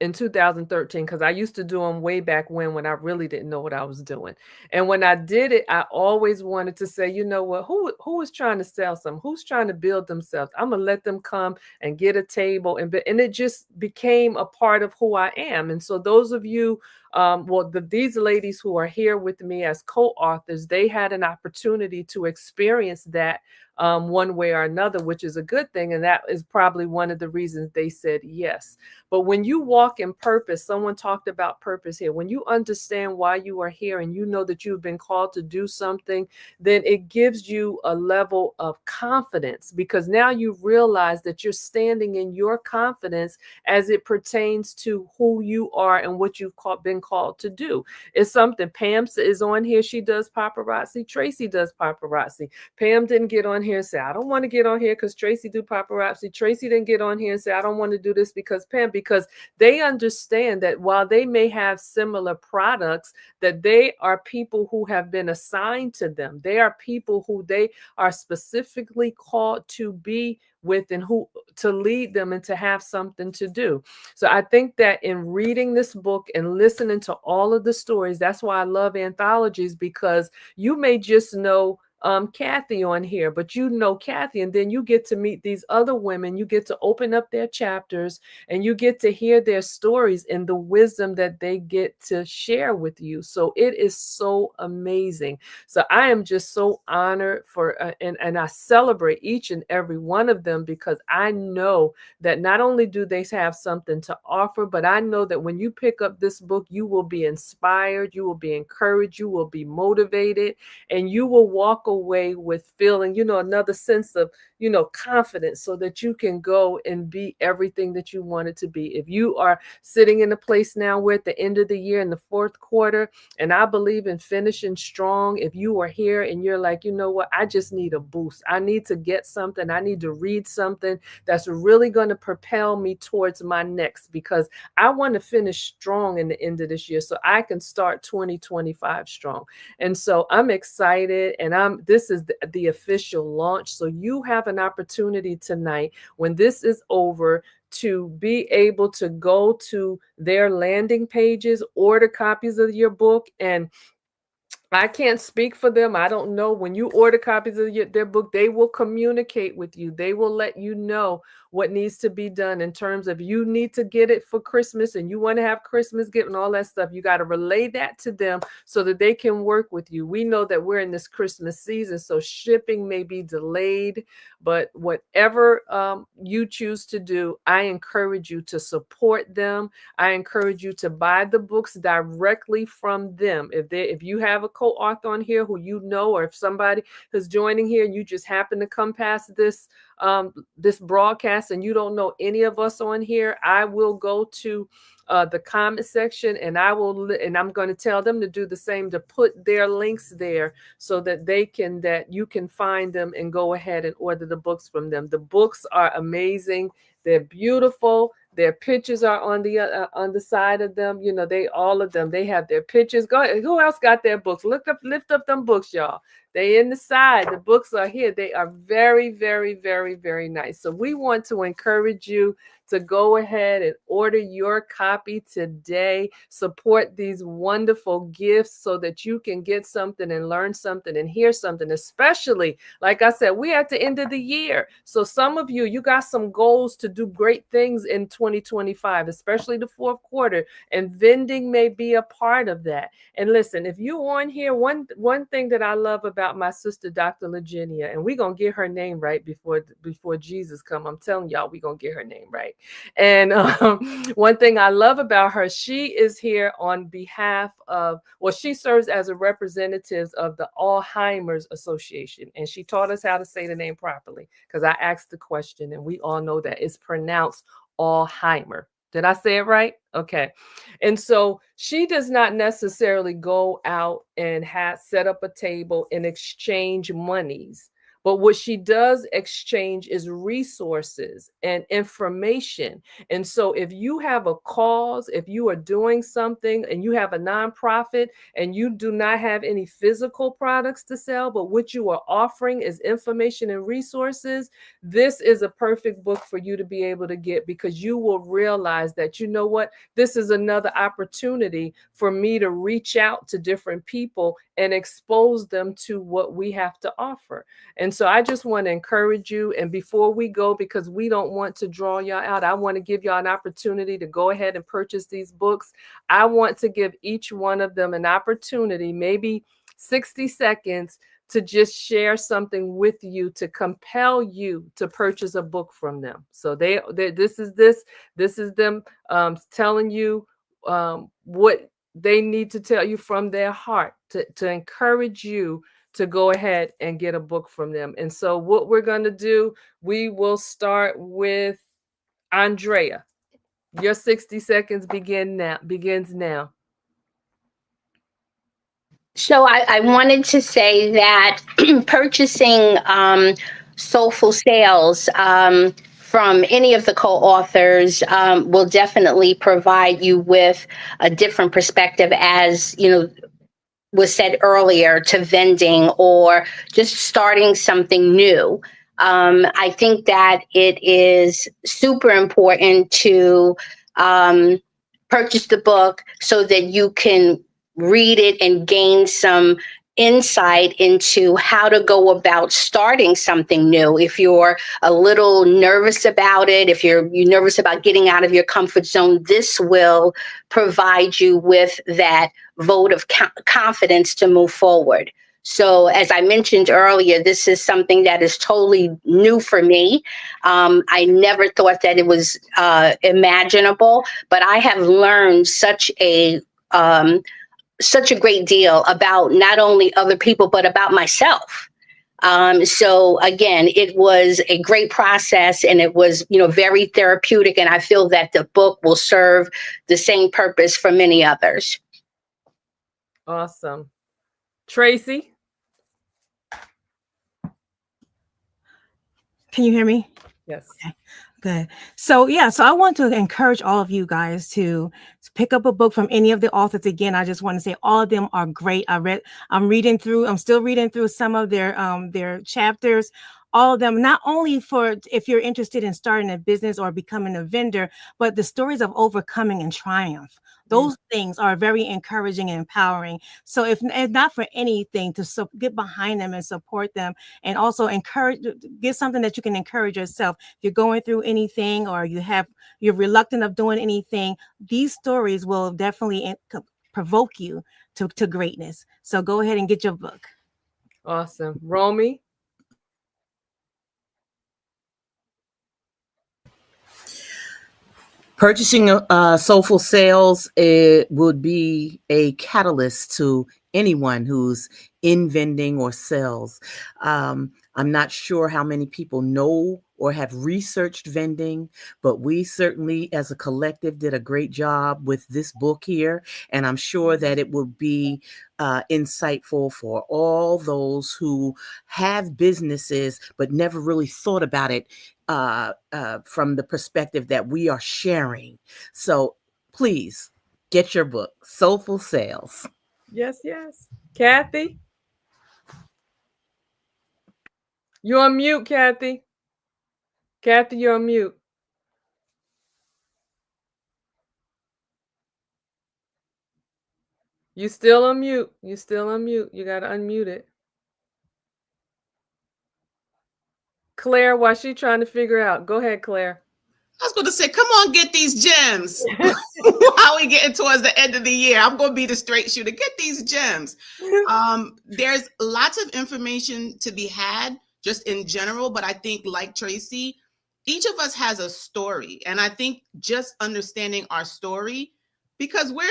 in 2013, because I used to do them way back when I really didn't know what I was doing. And when I did it, I always wanted to say, you know what, who is trying to sell something? Who's trying to build themselves? I'm gonna let them come and get a table, and it just became a part of who I am. And so those of you, these ladies who are here with me as co-authors, they had an opportunity to experience that one way or another, which is a good thing. And that is probably one of the reasons they said yes. But when you walk in purpose, someone talked about purpose here. When you understand why you are here and you know that you've been called to do something, then it gives you a level of confidence, because now you realize that you're standing in your confidence as it pertains to who you are and what you've been called to do. It's something. Pam is on here. She does paparazzi. Tracy does paparazzi. Pam didn't get on here and say, I don't want to get on here because Tracy do paparazzi. Tracy didn't get on here and say, I don't want to do this because Pam, because they understand that while they may have similar products, that they are people who have been assigned to them. They are people who they are specifically called to be with and who to lead them and to have something to do. So I think that in reading this book and listening to all of the stories, that's why I love anthologies, because you may just know Kathy on here, but you know Kathy, and then you get to meet these other women. You get to open up their chapters and you get to hear their stories and the wisdom that they get to share with you. So it is so amazing. So I am just so honored for, and I celebrate each and every one of them, because I know that not only do they have something to offer, but I know that when you pick up this book, you will be inspired, you will be encouraged, you will be motivated, and you will walk away with feeling, another sense of, confidence, so that you can go and be everything that you wanted to be. If you are sitting in a place now, we're at the end of the year in the fourth quarter, and I believe in finishing strong. If you are here and you're like, you know what, I just need a boost. I need to get something. I need to read something that's really going to propel me towards my next, because I want to finish strong in the end of this year so I can start 2025 strong. And so I'm excited, and this is the official launch. So you have an opportunity tonight, when this is over, to be able to go to their landing pages, order copies of your book. And I can't speak for them. I don't know. When you order copies of their book, they will communicate with you. They will let you know what needs to be done in terms of, you need to get it for Christmas and you want to have Christmas gift and all that stuff. You got to relay that to them so that they can work with you. We know that we're in this Christmas season, so shipping may be delayed, but whatever you choose to do, I encourage you to support them. I encourage you to buy the books directly from them. If you have a co-author on here who you know, or if somebody who's joining here and you just happen to come past this broadcast and you don't know any of us on here, I will go to the comment section, and I'm going to tell them to do the same, to put their links there so that you can find them and go ahead and order the books from them. The books are amazing. They're beautiful. Their pictures are on the side of them. All of them, they have their pictures. Go ahead. Who else got their books? Lift up them books, y'all. They in the side. The books are here. They are very, very, very, very nice. So we want to encourage you to go ahead and order your copy today. Support these wonderful gifts so that you can get something and learn something and hear something, especially, like I said, we're at the end of the year. So some of you got some goals to do great things in 2025, especially the fourth quarter, and vending may be a part of that. And listen, if you on here, one thing that I love about my sister, Dr. Virginia, and we're going to get her name right before Jesus come. I'm telling y'all, we're going to get her name right. And one thing I love about her, she is here on behalf of, she serves as a representative of the Alzheimer's Association. And she taught us how to say the name properly, because I asked the question and we all know that it's pronounced Alzheimer. Did I say it right? Okay. And so she does not necessarily go out and set up a table and exchange monies, But what she does exchange is resources and information. And so if you have a cause, if you are doing something and you have a nonprofit and you do not have any physical products to sell, but what you are offering is information and resources, this is a perfect book for you to be able to get, because you will realize that, you know what, this is another opportunity for me to reach out to different people and expose them to what we have to offer. And so I just want to encourage you. And before we go, because we don't want to draw y'all out, I want to give y'all an opportunity to go ahead and purchase these books. I want to give each one of them an opportunity, maybe 60 seconds, to just share something with you to compel you to purchase a book from them. So this is them telling you what they need to tell you from their heart to encourage you to go ahead and get a book from them. And so what we're going to do, we will start with Andrea. Your 60 seconds begins now. So I wanted to say that purchasing Soulful Sales from any of the co-authors will definitely provide you with a different perspective, as you know, was said earlier, to vending or just starting something new. I think that it is super important to purchase the book so that you can read it and gain some insight into how to go about starting something new. If you're a little nervous about it, if you're nervous about getting out of your comfort zone, this will provide you with that vote of confidence to move forward. So as I mentioned earlier, this is something that is totally new for me. I never thought that it was imaginable, but I have learned such a great deal about not only other people, but about myself. So again, it was a great process, and it was, very therapeutic. And I feel that the book will serve the same purpose for many others. Awesome. Tracy? Can you hear me? Yes. Okay. Good. So I want to encourage all of you guys to pick up a book from any of the authors. Again, I just want to say all of them are great. I'm still reading through some of their chapters. All of them, not only for if you're interested in starting a business or becoming a vendor, but the stories of overcoming and triumph. Those things are very encouraging and empowering. So if not for anything, to get behind them and support them, and also get something that you can encourage yourself. If you're going through anything or you're reluctant of doing anything, these stories will definitely provoke you to greatness. So go ahead and get your book. Awesome. Romy? Purchasing Soulful Sales, it would be a catalyst to anyone who's in vending or sales. I'm not sure how many people know or have researched vending, but we certainly as a collective did a great job with this book here. And I'm sure that it will be insightful for all those who have businesses but never really thought about it from the perspective that we are sharing. So please get your book, Soulful Sales. Yes, yes. Kathy? You're on mute, Kathy. Kathy, you're on mute. You still on mute. You still on mute. You got to unmute it. Claire, while she trying to figure out. Go ahead, Claire. I was going to say, come on, get these gems. While we getting towards the end of the year, I'm going to be the straight shooter. Get these gems. There's lots of information to be had just in general, but I think like Tracy, each of us has a story. And I think just understanding our story, because we're,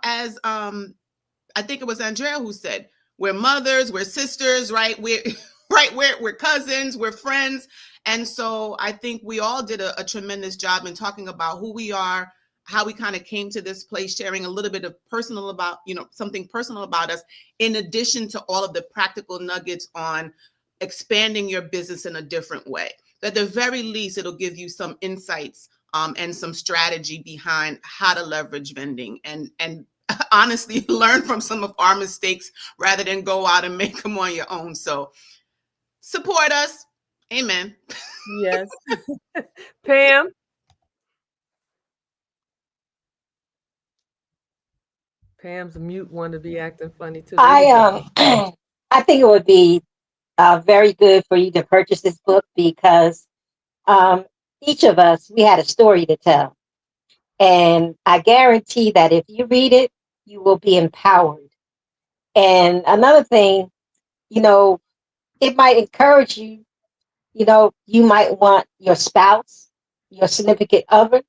as I think it was Andrea who said, we're mothers, we're sisters, right? We're cousins, we're friends. And so I think we all did a tremendous job in talking about who we are, how we kind of came to this place, sharing a little bit of something personal about us, in addition to all of the practical nuggets on expanding your business in a different way. At the very least, it'll give you some insights and some strategy behind how to leverage vending and honestly learn from some of our mistakes rather than go out and make them on your own. So support us. Amen. Yes. Pam? Pam's mute one to be acting funny too. There we go. I think it would be very good for you to purchase this book because um, each of us, we had a story to tell. And I guarantee that if you read it, you will be empowered. And another thing, you know, it might encourage you. You know, you might want your spouse, your significant other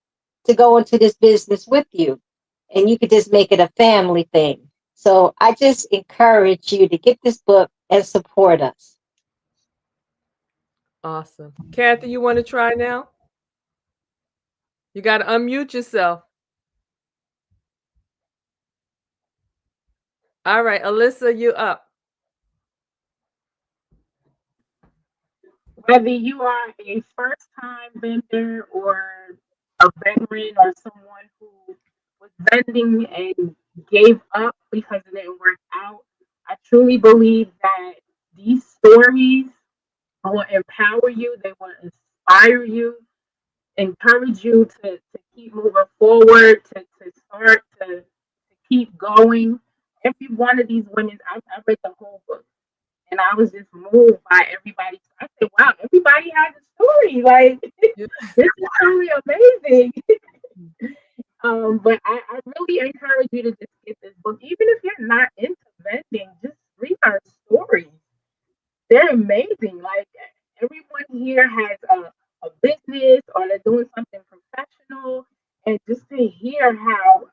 to go into this business with you. And you could just make it a family thing. So I just encourage you to get this book and support us. Awesome. Kathy, you want to try now? You got to unmute yourself. All right, Alyssa, you up. Whether you are a first time vendor or a veteran or someone who was vending and gave up because it didn't work out, I truly believe that these stories will empower you, they will inspire you, encourage you to keep moving forward, to start to keep going. Every one of these women, I read the whole book and I was just moved by everybody. I said, wow, everybody has a story. Like, Yeah. this is truly amazing. But I really encourage you to just get this book. Even if you're not into vending, just read our stories. They're amazing. Like, everyone here has a business or they're doing something professional. And just to hear how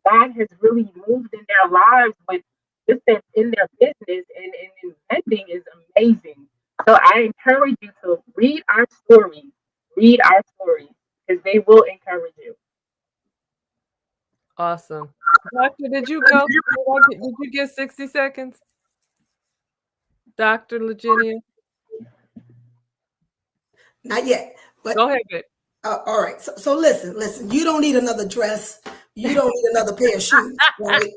God has really moved in their lives with just in their business and in vending is amazing. So I encourage you to read our stories. Read our stories because they will encourage you. Awesome. Doctor, did you go? Did you get 60 seconds? Dr. Virginia? Not yet, but Go ahead. Babe. all right. So listen. You don't need another dress. You don't need another pair of shoes, right?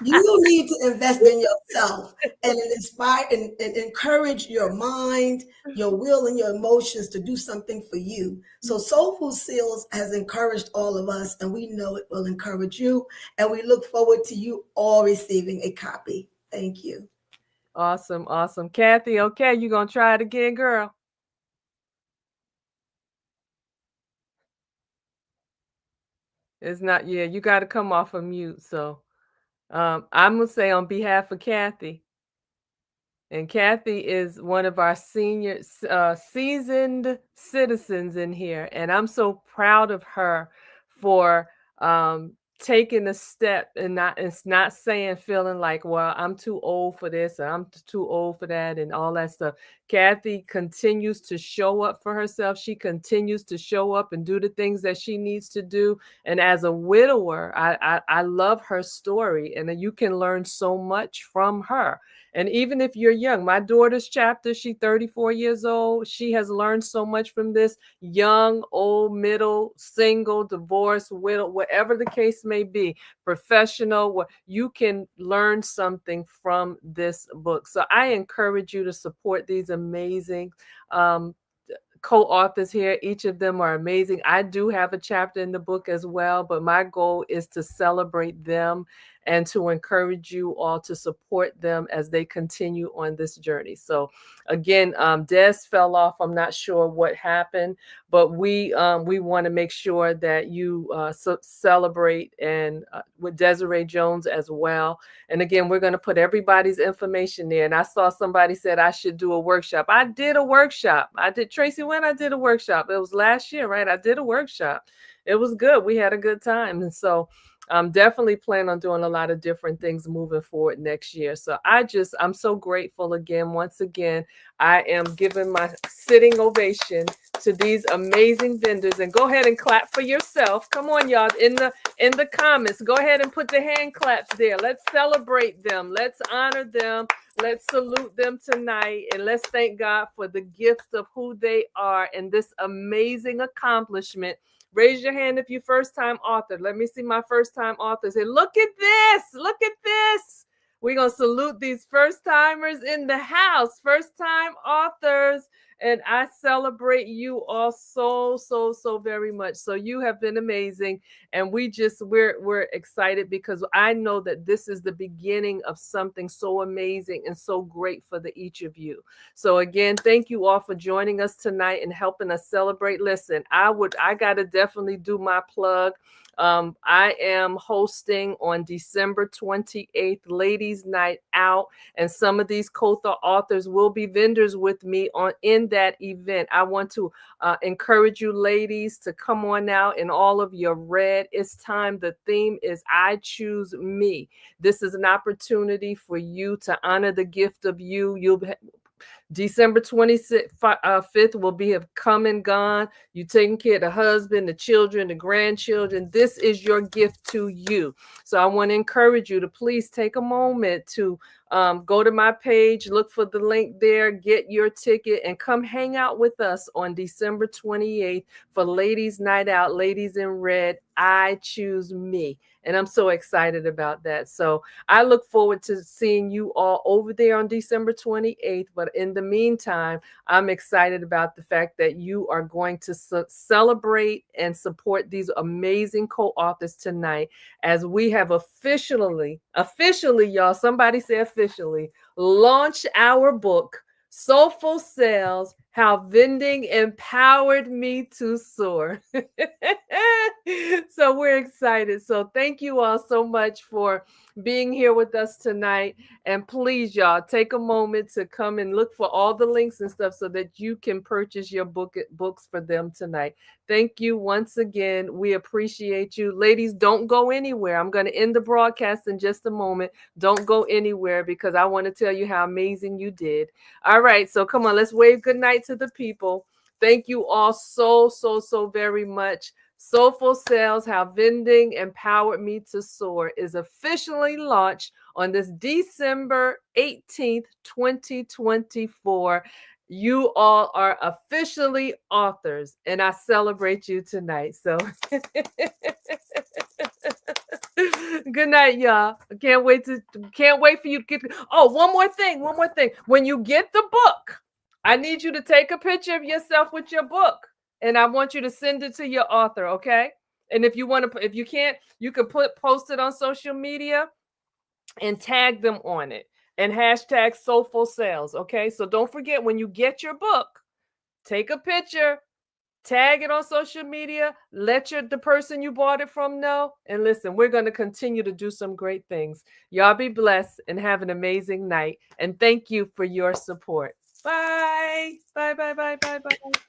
You need to invest in yourself and inspire and encourage your mind, your will, and your emotions to do something for you. So Soulful Sales has encouraged all of us, and we know it will encourage you. And we look forward to you all receiving a copy. Thank you. Awesome. Awesome. Kathy, okay, you going to try it again, girl? It's not, yeah, you got to come off of mute. So I'm going to say on behalf of Kathy, and Kathy is one of our senior, seasoned citizens in here. And I'm so proud of her for taking a step and it's not saying, feeling like, well, I'm too old for this or I'm too old for that and all that stuff. Kathy continues to show up for herself. She continues to show up and do the things that she needs to do. And as a widower, I love her story, and you can learn so much from her. And even if you're young, my daughter's chapter, she's 34 years old. She has learned so much from this. Young, old, middle, single, divorced, widow, whatever the case may be, professional, you can learn something from this book. So I encourage you to support these amazing co-authors here. Each of them are amazing. I do have a chapter in the book as well, but my goal is to celebrate them and to encourage you all to support them as they continue on this journey. So again, Des fell off. I'm not sure what happened, but we want to make sure that you celebrate and with Desiree Jones as well. And again, we're going to put everybody's information there. And I saw somebody said I should do a workshop. I did a workshop. I did, Tracy, when I did a workshop, it was last year, right? I did a workshop. It was good. We had a good time. And so definitely plan on doing a lot of different things moving forward next year. So I'm so grateful again. Once again, I am giving my sitting ovation to these amazing vendors, and go ahead and clap for yourself. Come on, y'all, in the comments, go ahead and put the hand claps there. Let's celebrate them. Let's honor them. Let's salute them tonight, and let's thank God for the gift of who they are and this amazing accomplishment. Raise your hand if you're first-time author. Let me see my first-time authors. Say, look at this. Look at this. We're going to salute these first-timers in the house, first-time authors. And I celebrate you all so, so, so very much. So you have been amazing. And we're excited because I know that this is the beginning of something so amazing and so great for each of you. So again, thank you all for joining us tonight and helping us celebrate. Listen, I got to definitely do my plug. I am hosting on December 28th, Ladies Night Out, and some of these co-authors will be vendors with me in that event. I want to encourage you ladies to come on out in all of your red. It's time. The theme is I Choose Me. This is an opportunity for you to honor the gift of you. December 25th will have come and gone. You taking care of the husband, the children, the grandchildren. This is your gift to you. So I want to encourage you to please take a moment to go to my page, look for the link there, get your ticket, and come hang out with us on December 28th for Ladies Night Out, Ladies in Red. I Choose Me. And I'm so excited about that. So I look forward to seeing you all over there on December 28th. But in the meantime, I'm excited about the fact that you are going to celebrate and support these amazing co-authors tonight as we have officially, y'all, somebody say officially, launched our book, Soulful Sales, How Vending Empowered Me to Soar. So we're excited. So thank you all so much for being here with us tonight. And please, y'all, take a moment to come and look for all the links and stuff so that you can purchase your books for them tonight. Thank you once again. We appreciate you. Ladies, don't go anywhere. I'm going to end the broadcast in just a moment. Don't go anywhere because I want to tell you how amazing you did. All right. So come on, let's wave goodnight to the people. Thank you all so, so, so very much. Soulful Sales, How Vending Empowered Me to Soar is officially launched on this December 18th, 2024. You all are officially authors, and I celebrate you tonight. So good night, y'all. Can't wait for you to get. Oh, one more thing. When you get the book, I need you to take a picture of yourself with your book, and I want you to send it to your author, okay? And if you can't, you can post it on social media and tag them on it and hashtag Soulful Sales, okay? So don't forget, when you get your book, take a picture, tag it on social media, let the person you bought it from know. And listen, we're going to continue to do some great things. Y'all be blessed and have an amazing night. And thank you for your support. Bye. Bye, bye, bye, bye, bye.